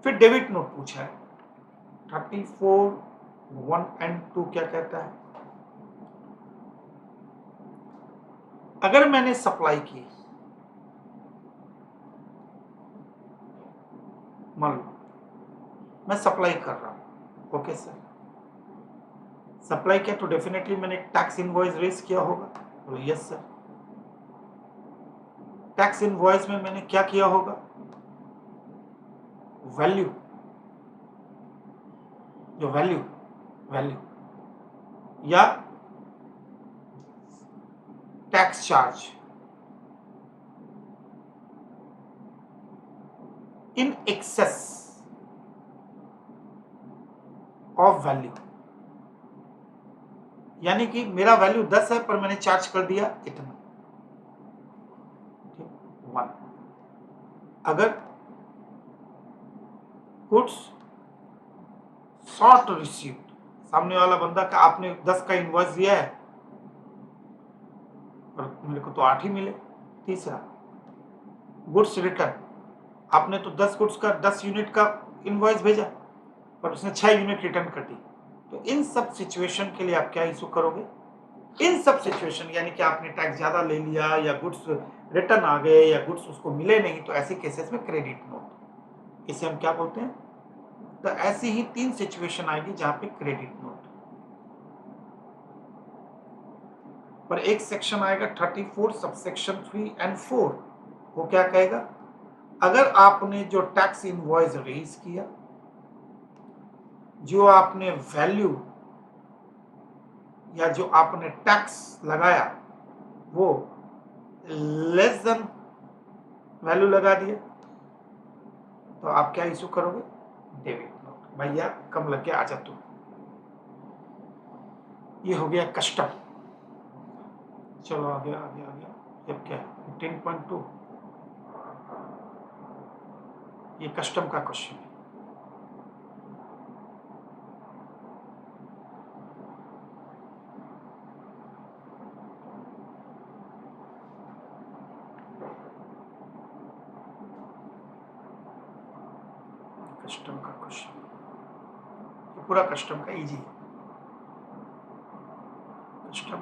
फिर डेबिट नोट पूछा है 34 1 एंड 2 क्या कहता है, अगर मैंने सप्लाई की, मान लो मैं सप्लाई कर रहा हूं, ओके सर, सप्लाई किया तो डेफिनेटली मैंने टैक्स इनवॉइस रेज किया होगा, बोलो यस सर। टैक्स इनवॉइस में मैंने क्या किया होगा, वैल्यू, जो वैल्यू या tax charge in excess of value, यानी कि मेरा वैल्यू 10 है पर मैंने चार्ज कर दिया इतना, ठीक, 1। अगर गुड्स शॉर्ट रिसीव्ड, सामने वाला बंदा का आपने 10 का इनवॉइस दिया है और मेरे को तो 8 ही मिले, तीसरा गुड्स रिटर्न, आपने तो 10 गुड्स का 10 यूनिट का इनवॉइस भेजा पर उसने 6 यूनिट रिटर्न कर दी, तो इन सब सिचुएशन के लिए आप क्या इशू करोगे? इन सब सिचुएशन यानी कि आपने टैक्स ज्यादा ले लिया या गुड्स रिटर्न आ गए या गुड्स उसको मिले नहीं, तो ऐसे केसेस में क्रेडिट नोट, इसे हम क्या बोलते हैं? तो ऐसी ही 3 सिचुएशन आएगी जहां पे क्रेडिट नोट पर एक सेक्शन आएगा 34 सबसेक्शन 3 एंड 4, वो क्या कहेगा? अगर आपने जो टैक्स इनवॉइस रेज किया, जो आपने वैल्यू या जो आपने टैक्स लगाया वो लेस देन वैल्यू लगा दिया, तो आप क्या इशू करोगे? Debit note. भैया कम लग गया, आजा तू। ये हो गया कस्टम। चलो आगे आगे आगे, अब क्या है 15.2, ये कस्टम का क्वेश्चन है। कस्टम का क्वेश्चन, ये पूरा कस्टम का इजी है। कस्टम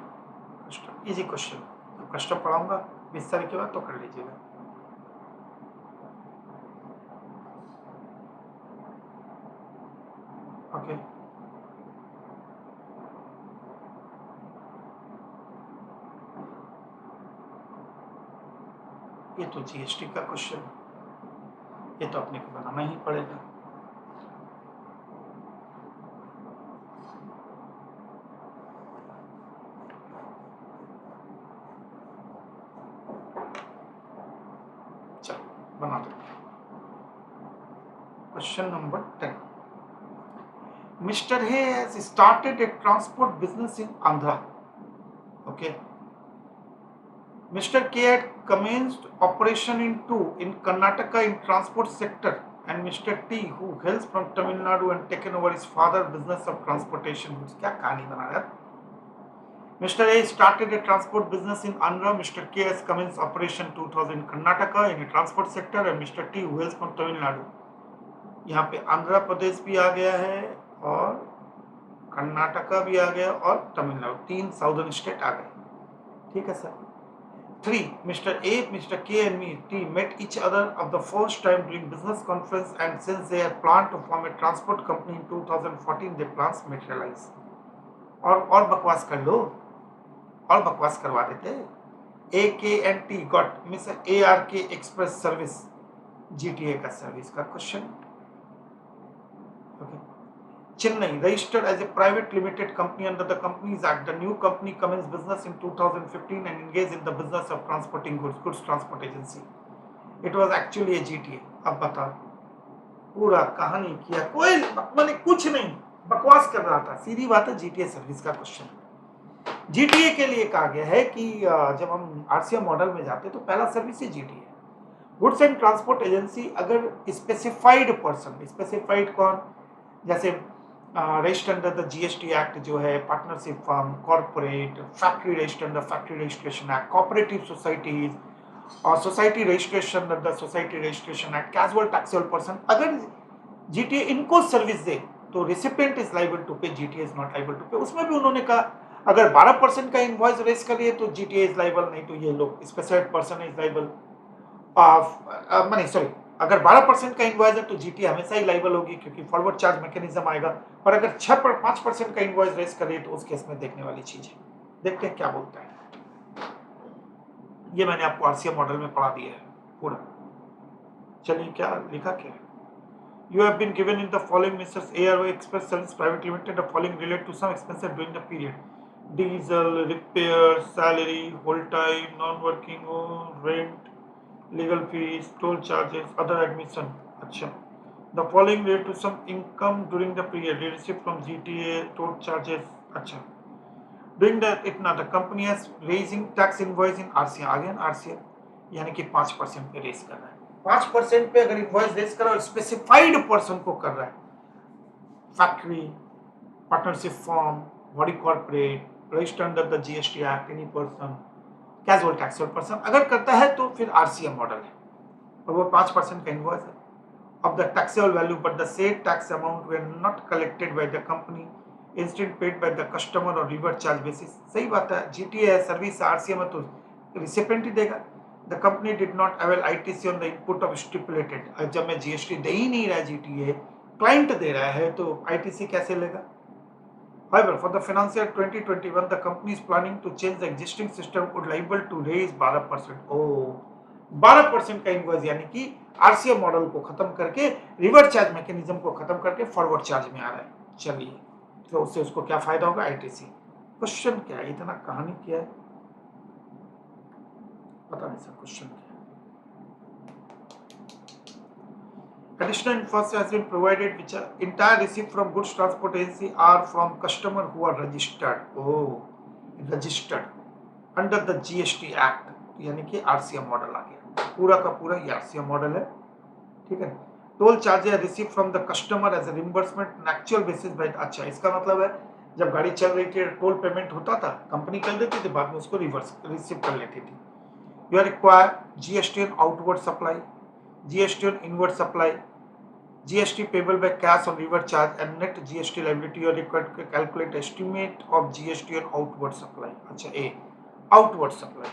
कस्टम इजी क्वेश्चन, तो कस्टम पढ़ाऊंगा 20 तारीख के बाद, तो कर लीजिएगा। ओके, ये तो जीएसटी का क्वेश्चन, ये तो अपने को बनाना ही पड़ेगा। चलो बना दो। Question number 10, Mr. Hay has started a transport business in Andhra. Okay. Mr. K had commenced operation in Karnataka in transport sector, and Mr. T, who hails from Tamil Nadu and taken over his father business of transportation. क्या कहानी बना यार? Mr. A started a transport business in Andhra. Mr. K has commenced operation 2000 in Karnataka in a transport sector, and Mr. T, who hails from Tamil Nadu. यहाँ पे आंध्र प्रदेश भी आ गया है और कर्नाटका भी आ गया और तमिलनाडु, 3 साउदर्न स्टेट आ गए। ठीक है sir. 3, Mr. A, Mr. K and me T met each other of the first time during business conference, and since they had planned to form a transport company in 2014, their plans materialized. और बकवास कर लो, और बकवास करवा देते। A, K and T got Mr. ARK Express Service GTA का service का question. Okay. Chennai, registered as a private limited company under the Companies Act. The new company commenced business in 2015 and engaged in the business of transporting goods transport agency. It was actually a GTA. अब बता, पूरा कहानी किया, कोई मैंने कुछ नहीं, बकवास कर रहा था। सीधी बात है, GTA सर्विस का क्वेश्चन। GTA के लिए कहा गया है कि जब हम आरसीएम मॉडल में जाते तो पहला सर्विस ही GTA है। गुड्स एंड ट्रांसपोर्ट एजेंसी अगर स्पेसिफाइड पर्सन, स्पेसिफाइड कौन, जैसे registered under the GST act जो है, partnership firm, corporate, factory registered under factory registration act, cooperative societies और society registration under the society registration act, casual taxable person, अगर GTA इनको service दे तो recipient is liable to pay, GTA is not liable to pay. उसमें भी उन्होंने कहा अगर 12% का इनवॉइस रेस करिए तो जीटीए इज लायबल, नहीं तो ये लोग specified person is liable money sorry, अगर 12% का इनवॉइस है तो जीटी हमेशा ही लायबल होगी क्योंकि फॉरवर्ड चार्ज मैकेनिज्म आएगा। पर अगर 5% का इनवॉइस रेस करिए तो उस केस में देखने वाली चीज है। देखते हैं क्या बोलता है। ये मैंने आपको आरसीएम मॉडल में पढ़ा दिया है पूरा। चलिए क्या लिखा क्या है। You have been given in the following Mrs. ARO Express Service Private Limited the following relate to some expenses during the period: diesel, repairs, salary, whole time, non-working, rent, legal fees, toll charges, other admission. अच्छा, the following relate to some income during the period received from GTA, toll charges. अच्छा, during the इतना the company has raising tax invoice in RCM, again RCM यानी कि 5% पे race कर रहा है। 5% पे अगर इनवॉइस रेस कर रहा है, स्पेसिफाइड पर्सन को कर रहा है, factory, partnership form, body corporate, registered under the GST act, any person, casual taxable person अगर करता है तो फिर आरसीएम मॉडल है। और वो 5% का इनवॉइस है of the taxable value, but the said tax amount were not collected by the company, instead paid by the customer or revert charge basis. सही बात है, GTA है, सर्विस RCM है, तो रिसिपेंट ही देगा. The company did not avail ITC on the input of stipulated. जब मैं GST दे ही नहीं रहा GTA, क्लाइंट दे रहा है, तो ITC कैसे लेगा? However, for the financial 2021, the company is planning to change the existing system, would liable to raise 12%. Oh, 12% का इनवॉइस, यानी कि आरसीएम मॉडल को खत्म करके रिवर्स चार्ज मैकेनिज्म को खत्म करके फॉरवर्ड चार्ज में आ रहा है. चलिए, तो उससे उसको क्या फायदा होगा? आईटीसी. क्वेश्चन क्या है? इतना कहानी क्या है पता नहीं सर. क्वेश्चन क्या है? Additional infrastructure has been provided, which are entire receipt from goods transport agency are from customer who are registered. Oh, registered under the GST Act. यानी कि आरसीएम मॉडल आ गया. पूरा का पूरा ये आरसीएम मॉडल है. ठीक है. टोल चार्ज है receive from the customer as a reimbursement actual basis by. अच्छा, इसका मतलब है जब गाड़ी चल रही थी टोल पेमेंट होता था, कंपनी कर देती थी, बाद में उसको रिसीव कर लेती थी. You are require GST on outward supply, GST on inward supply, GST payable by cash on reverse charge and net GST liability. You are required to calculate estimate of GST on outward supply. अच्छा, ए outward supply.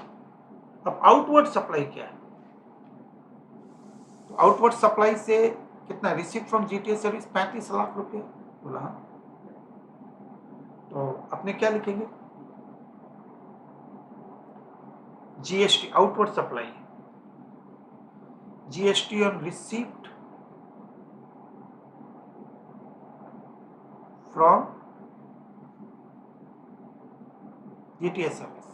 अब outward supply क्या है? तो outward supply से कितना receive from GTA service 35 lakh रुपए बोला. हाँ, तो अपने क्या लिखेंगे? GST outward supply, GST on received from GTA service.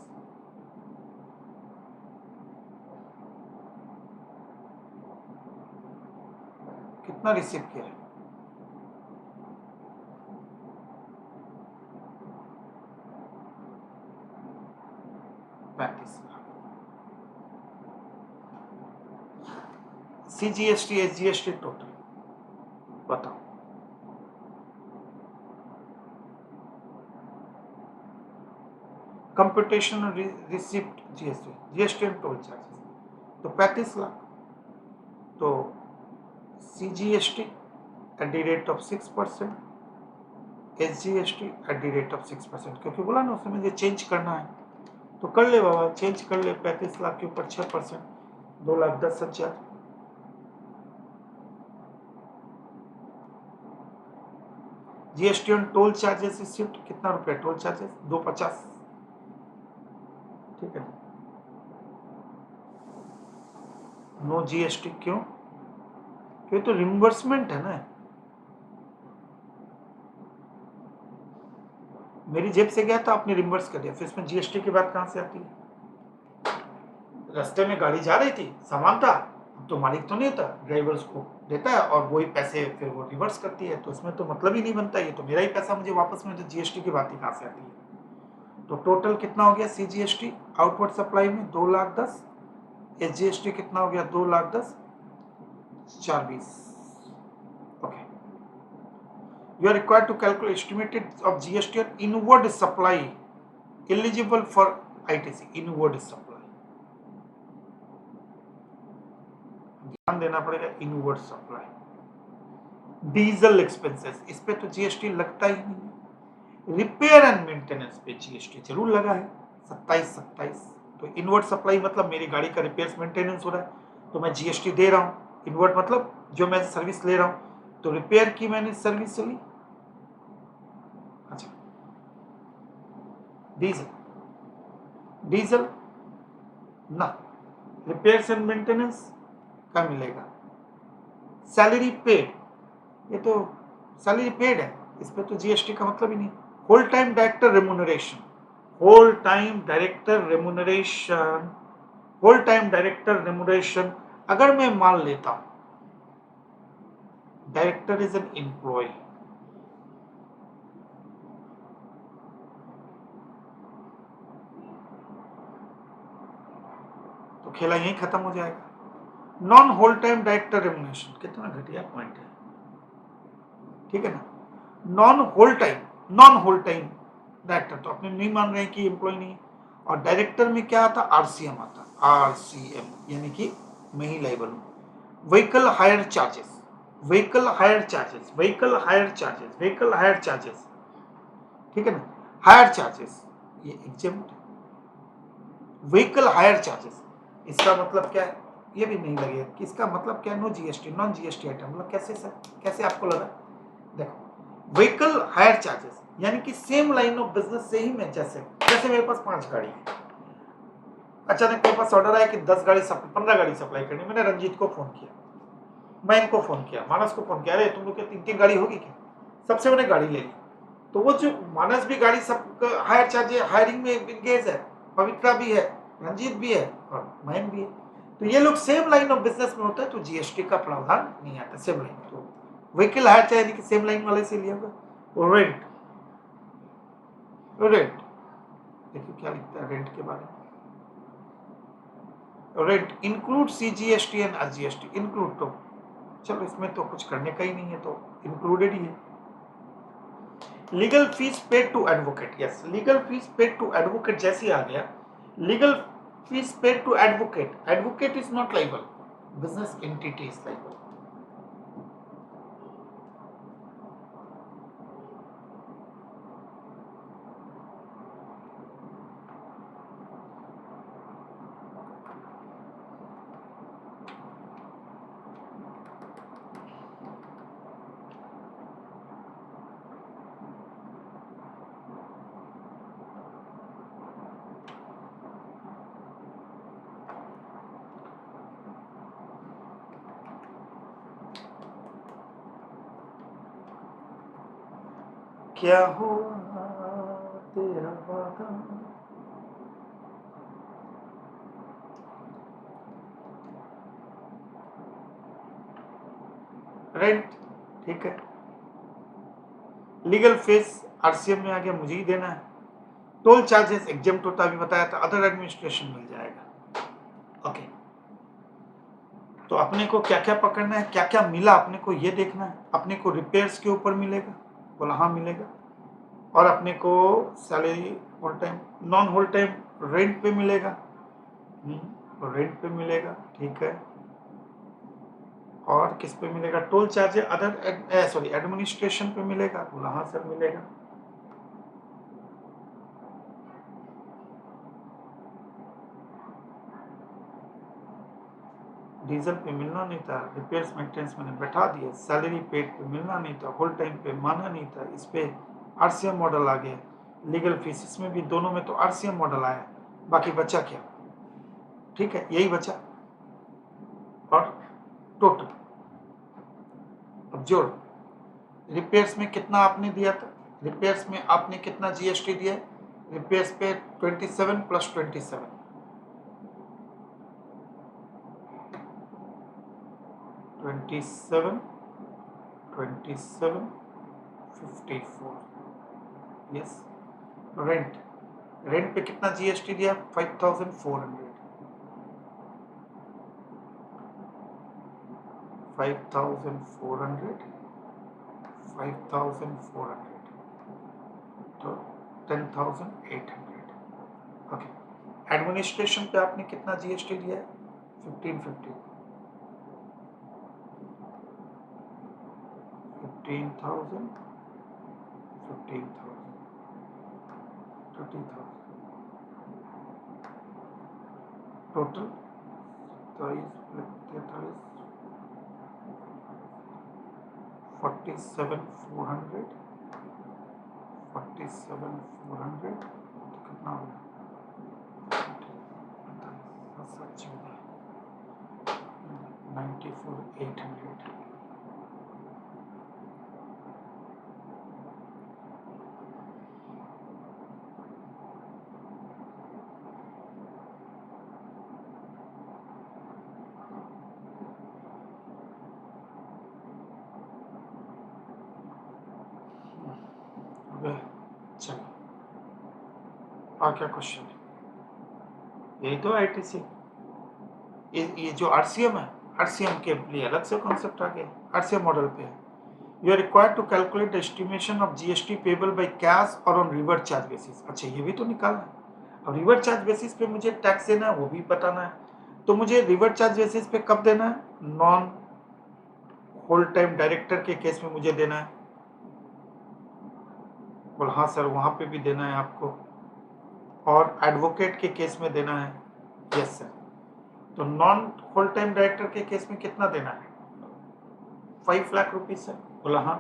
कितना रिसीव किया है? 35 लाख. CGST SGST टोटल बताओ. Computation receipt GST and told charges, तो 35 लाख. तो CGST at the rate of 6%, SGST at the rate of 6%, क्योंकि बोला ना उसमें मुझे चेंज करना है, तो कर ले बाबा, चेंज कर ले. 35 लाख के ऊपर 6%, 2,10,000. GST on toll charges receipt कितना रुपया? Toll charges 250. ठीक है. No GST. क्यों? क्योंकि तो रिम्बर्समेंट है ना. मेरी जेब से गया था, आपने रिम्बर्स कर दिया, फिर इसमें जीएसटी की बात कहां से आती है? रास्ते में गाड़ी जा रही थी, सामान था, तो मालिक तो नहीं होता, ड्राइवर उसको देता है और वही पैसे फिर वो रिवर्स करती है, तो इसमें तो मतलब ही नहीं बनता. ये तो मेरा ही पैसा मुझे वापस में, तो जीएसटी की बात ही कहां से आती है? तो टोटल कितना हो गया? सीजीएसटी आउटवर्ड सप्लाई में 2,10,000, एसजीएसटी कितना हो गया? 2,10,000, 420. Okay. You are required to calculate estimated of GST on inward supply eligible for ITC. Inward supply ध्यान देना पड़ेगा. Inward supply. डीजल एक्सपेंसेस, इस पे तो जीएसटी लगता ही नहीं है. रिपेयर एंड मेंटेनेंस पे जीएसटी जरूर लगा है, 27. तो इनवर्ड सप्लाई मतलब मेरी गाड़ी का रिपेयर मेंटेनेंस हो रहा है, तो मैं जीएसटी दे रहा हूँ. इनवर्ड मतलब जो मैं सर्विस ले रहा हूँ, तो रिपेयर की मैंने सर्विस ली. अच्छा, डीजल ना, रिपेयर्स एंड मेंटेनेंस का मिलेगा. सैलरी पेड, ये तो सैलरी पेड है, इस पे तो जीएसटी का मतलब ही नहीं. Whole time director remuneration, whole time director remuneration, whole time director remuneration. अगर मैं मान लेता हूं डायरेक्टर इज एन एम्प्लॉय, तो खेला यहीं खत्म हो जाएगा. Non whole time director remuneration, कितना घटिया पॉइंट है. ठीक है ना. नॉन होल टाइम डायरेक्टर, तो अपने नहीं मान रहे हैं कि एम्प्लॉय नहीं. और डायरेक्टर में क्या आता? आरसीएम आता. आरसीएम यानी कि मैं ही लायबल हूं. Vehicle higher charges, vehicle higher charges, vehicle higher charges, vehicle higher charges, ठीक है ना, हायर चार्जेस, ये एग्जेम्प्ट। व्हीकल हायर चार्जेस, इसका मतलब क्या है, ये भी नहीं लगेगा कि इसका मतलब क्या है, no GST, non GST item, मतलब कैसे सर, कैसे आपको लगा? देखो व्हीकल हायर चार्जेस यानी कि सेम लाइन ऑफ बिजनेस से ही मैं जैसे जैसे मेरे पास 5 गाड़ी है, अचानक मेरे पास ऑर्डर आया कि 10 गाड़ी 15 गाड़ी सप्लाई करनी, मैंने रंजीत को फोन किया, मैं इनको फोन किया, मानस को फोन किया, अरे तुम लोग के 3-3 गाड़ी होगी क्या? सबसे मैंने गाड़ी ले ली, तो वो जो मानस भी गाड़ी सब हायर चार्ज हायरिंग में इंगेज है, पवित्रा भी है, रंजीत भी है और मयंक भी है, तो ये लोग सेम लाइन ऑफ बिजनेस में होता है, तो जीएसटी का प्रावधान नहीं आता सेम लाइन। तो व्हीकल हायर चार्ज यानी कि सेम लाइन वाले से लिया होगा। रेंट, रेंट देखिए क्या लिखता है रेंट के बारे में, rent include CGST and SGST, include तो चलो इसमें तो कुछ करने का ही नहीं है, तो इंक्लूडेड ही है। Legal fees paid to advocate, yes legal fees paid to advocate जैसे ही आ गया, legal fees paid to advocate, advocate is not liable, business entity is liable. क्या हुआ तेरा वादा, रेंट, ठीक है, लीगल फीस आरसीएम में आ गया, मुझे ही देना है, टोल चार्जेस एग्जेम्प्ट होता अभी बताया था, अदर एडमिनिस्ट्रेशन मिल जाएगा। ओके, तो अपने को क्या क्या पकड़ना है, क्या क्या मिला अपने को ये देखना है, अपने को रिपेयर्स के ऊपर मिलेगा, बोला हाँ मिलेगा, और अपने को salary whole time non whole time rent पे मिलेगा, रेंट पे मिलेगा, ठीक है, और किस पे मिलेगा, toll charge other sorry administration पे मिलेगा, बोला हाँ सर मिलेगा, डीजल पे मिलना नहीं था, रिपेयर्स मेंटेनेंस मैंने बैठा दिया, सैलरी पेड पे मिलना नहीं था, होल टाइम पे माना नहीं था, इस पे आरसीएम मॉडल आ गया, लीगल फीस इसमें भी दोनों में तो आरसीएम मॉडल आया, बाकी बचा क्या, ठीक है यही बचा, और टोटल अब जोड़, रिपेयर्स में कितना आपने दिया था, रिपेयर्स में आपने कितना जीएसटी दिया, रिपेयर्स पे 27 प्लस 27, 27 27 54, यस, रेंट, रेंट पे कितना जीएसटी दिया 5400, 5400, 5400 तो 10800, ओके, एडमिनिस्ट्रेशन पे आपने कितना जीएसटी दिया है 1550, 15,000, 15,000, 30,000, टोटल 43, 47,400, 47,400 तो कितना हो गया 94,800, चलो और क्या क्वेश्चन है, यही तो आईटीसी, ये जो आरसीएम है, आरसीएम के लिए अलग से कॉन्सेप्ट आ गया, आरसीएम मॉडल पे है, you are required to calculate the estimation of GST payable by cash और ऑन रिवर्स चार्ज बेसिस, अच्छा ये भी तो निकालना है, अब रिवर्स चार्ज बेसिस पे मुझे टैक्स देना है वो भी बताना है, तो मुझे रिवर्स चार्ज बेसिस पे कब देना है? नॉन होल्ड टाइम डायरेक्टर के केस में मुझे देना है। बोल हाँ सर, वहां पे भी देना है आपको, और एडवोकेट के केस में देना है। Yes sir. तो नॉन होल्ड टाइम डायरेक्टर के केस में कितना देना है? 5 लाख रुपीज सर। बोला हाँ।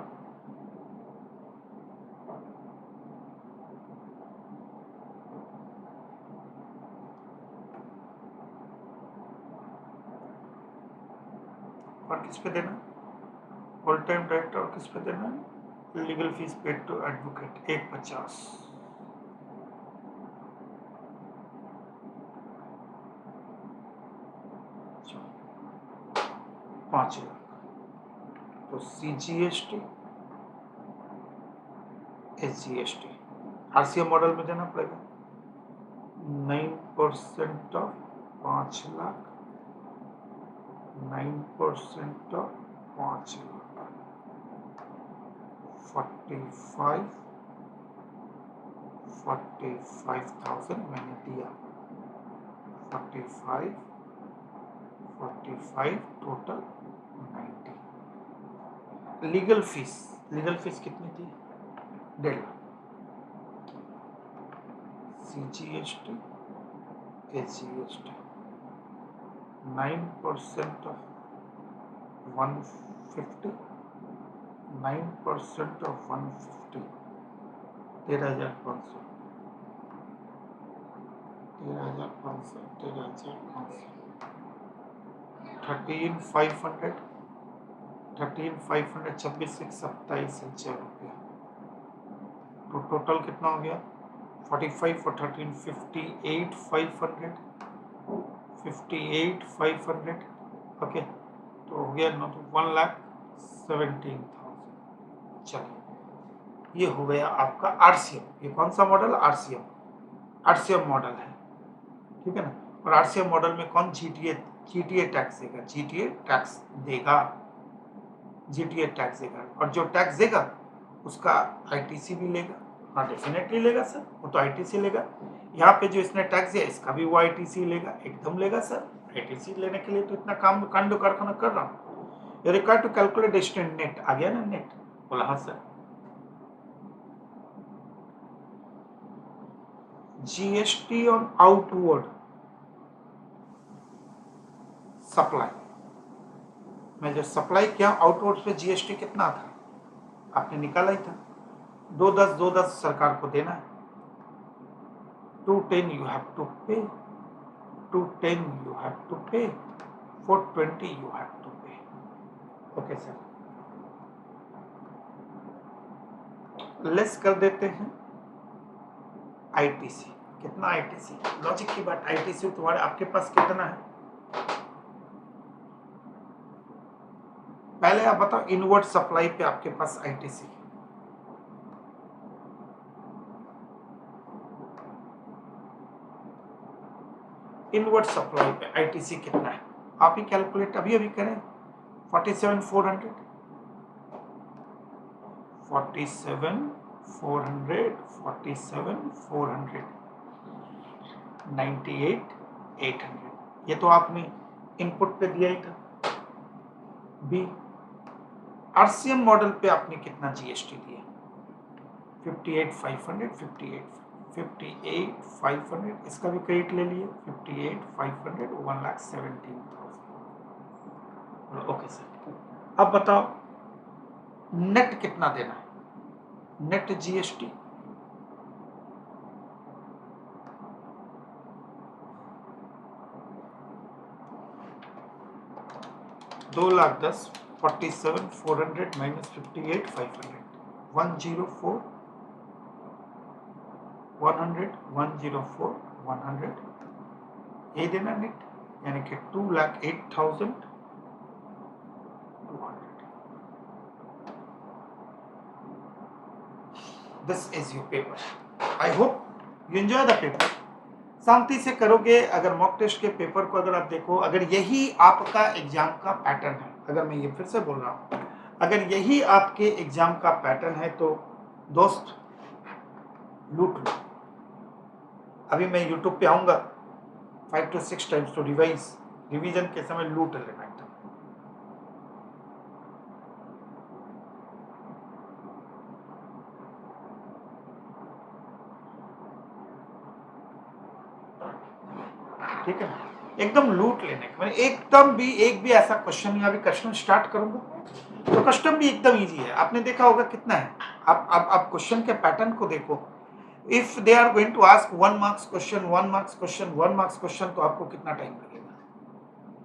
और किस पे देना है? Whole time director. और किस पे देना है? Legal fees paid to advocate 150। 5 lakh. तो CGST SGST RCM मॉडल में देना पड़ेगा 9% ऑफ 5 लाख, 9% ऑफ 5 लाख 45,000 मैंने दिया। 45 टोटल 90। लीगल फीस कितनी थी? 1.5 lakh. CGST SGST 9% of 150, 9% of 150 13,500, 13,500, 13,500, 13,500 26 27 रुपया। तो टोटल कितना हो गया? 45 और 13 58,500, 58,500। ओके, तो हो गया 1,17,000। चलिए, ये हो गया आपका RCM। ये कौन सा मॉडल? RCM मॉडल है, ठीक है ना। और RCM मॉडल में कौन GTA टैक्स देगा? GTA टैक्स देगा। और जो टैक्स देगा उसका ITC भी लेगा। हाँ, डेफिनेटली लेगा सर, वो तो ITC लेगा। यहाँ पे जो इसने टैक्स दिया इसका भी वो ITC लेगा, एकदम लेगा सर। ITC लेने के लिए तो इतना काम कांड कारखाना कर रहा हूँ। ये required to calculate distant net. आ गया ना नेट? बोला हाँ sir. GST on outward supply, मैं जो सप्लाई किया आउटवर्ड पे GST कितना था? आपने निकाला ही था। 210 सरकार को देना है। 210 यू हैव टू पे, 210 यू हैव टू पे, 420 यू हैव टू पे। ओके सर, लेस कर देते हैं ITC। कितना ITC? लॉजिक की बात, ITC तुम्हारे आपके पास कितना है? पहले आप बताओ, इनवर्ड सप्लाई पे आपके पास ITC इनवर्ड सप्लाई पे ITC कितना है? आप ही कैलकुलेट अभी करें। 47,400, 47,400, 47,400, 98,800। ये तो आपने इनपुट पे दिया ही था। बी, RCM मॉडल पे आपने कितना GST दिया? 58,500, 58,500। इसका भी क्रेडिट ले लिए। 58,500, 1,17,000। ओके सर, अब बताओ नेट कितना देना है? Net GST 2,10,000, 47,400 minus 58,500, 104, 100, 104, 100। ये देना नेट, यानी कि 2,08,200। This is your paper. I hope you enjoy the paper. शांति से करोगे। अगर मॉक टेस्ट के पेपर को अगर आप देखो, अगर यही आपका एग्जाम का पैटर्न है, अगर मैं ये फिर से बोल रहा हूँ, अगर यही आपके एग्जाम का पैटर्न है तो दोस्त लूट लो। अभी मैं यूट्यूब पे आऊँगा 5 to 6 times to revise, revision के समय लूट लेना एकदम। ठीक है ना, एकदम लूट लेने का, मैंने एकदम भी एक भी ऐसा क्वेश्चन, या अभी क्वेश्चन स्टार्ट करूंगा तो क्वेश्चन भी एकदम इजी है। आपने देखा होगा कितना है, आप क्वेश्चन के पैटर्न को देखो। If they are going to ask 1 marks question 1 marks question 1 marks question, तो आपको कितना टाइम लगेगा,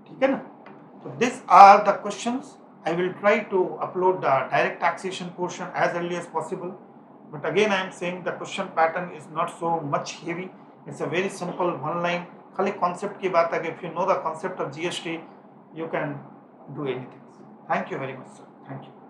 ठीक है ना। तो this are the questions. I will try to upload the direct taxation portion as early as possible, but again I am saying the question pattern is not so much heavy. It's a very simple one line, खाली concept की बात है कि if you know the concept of GST you can do anything. Thank you very much sir, thank you.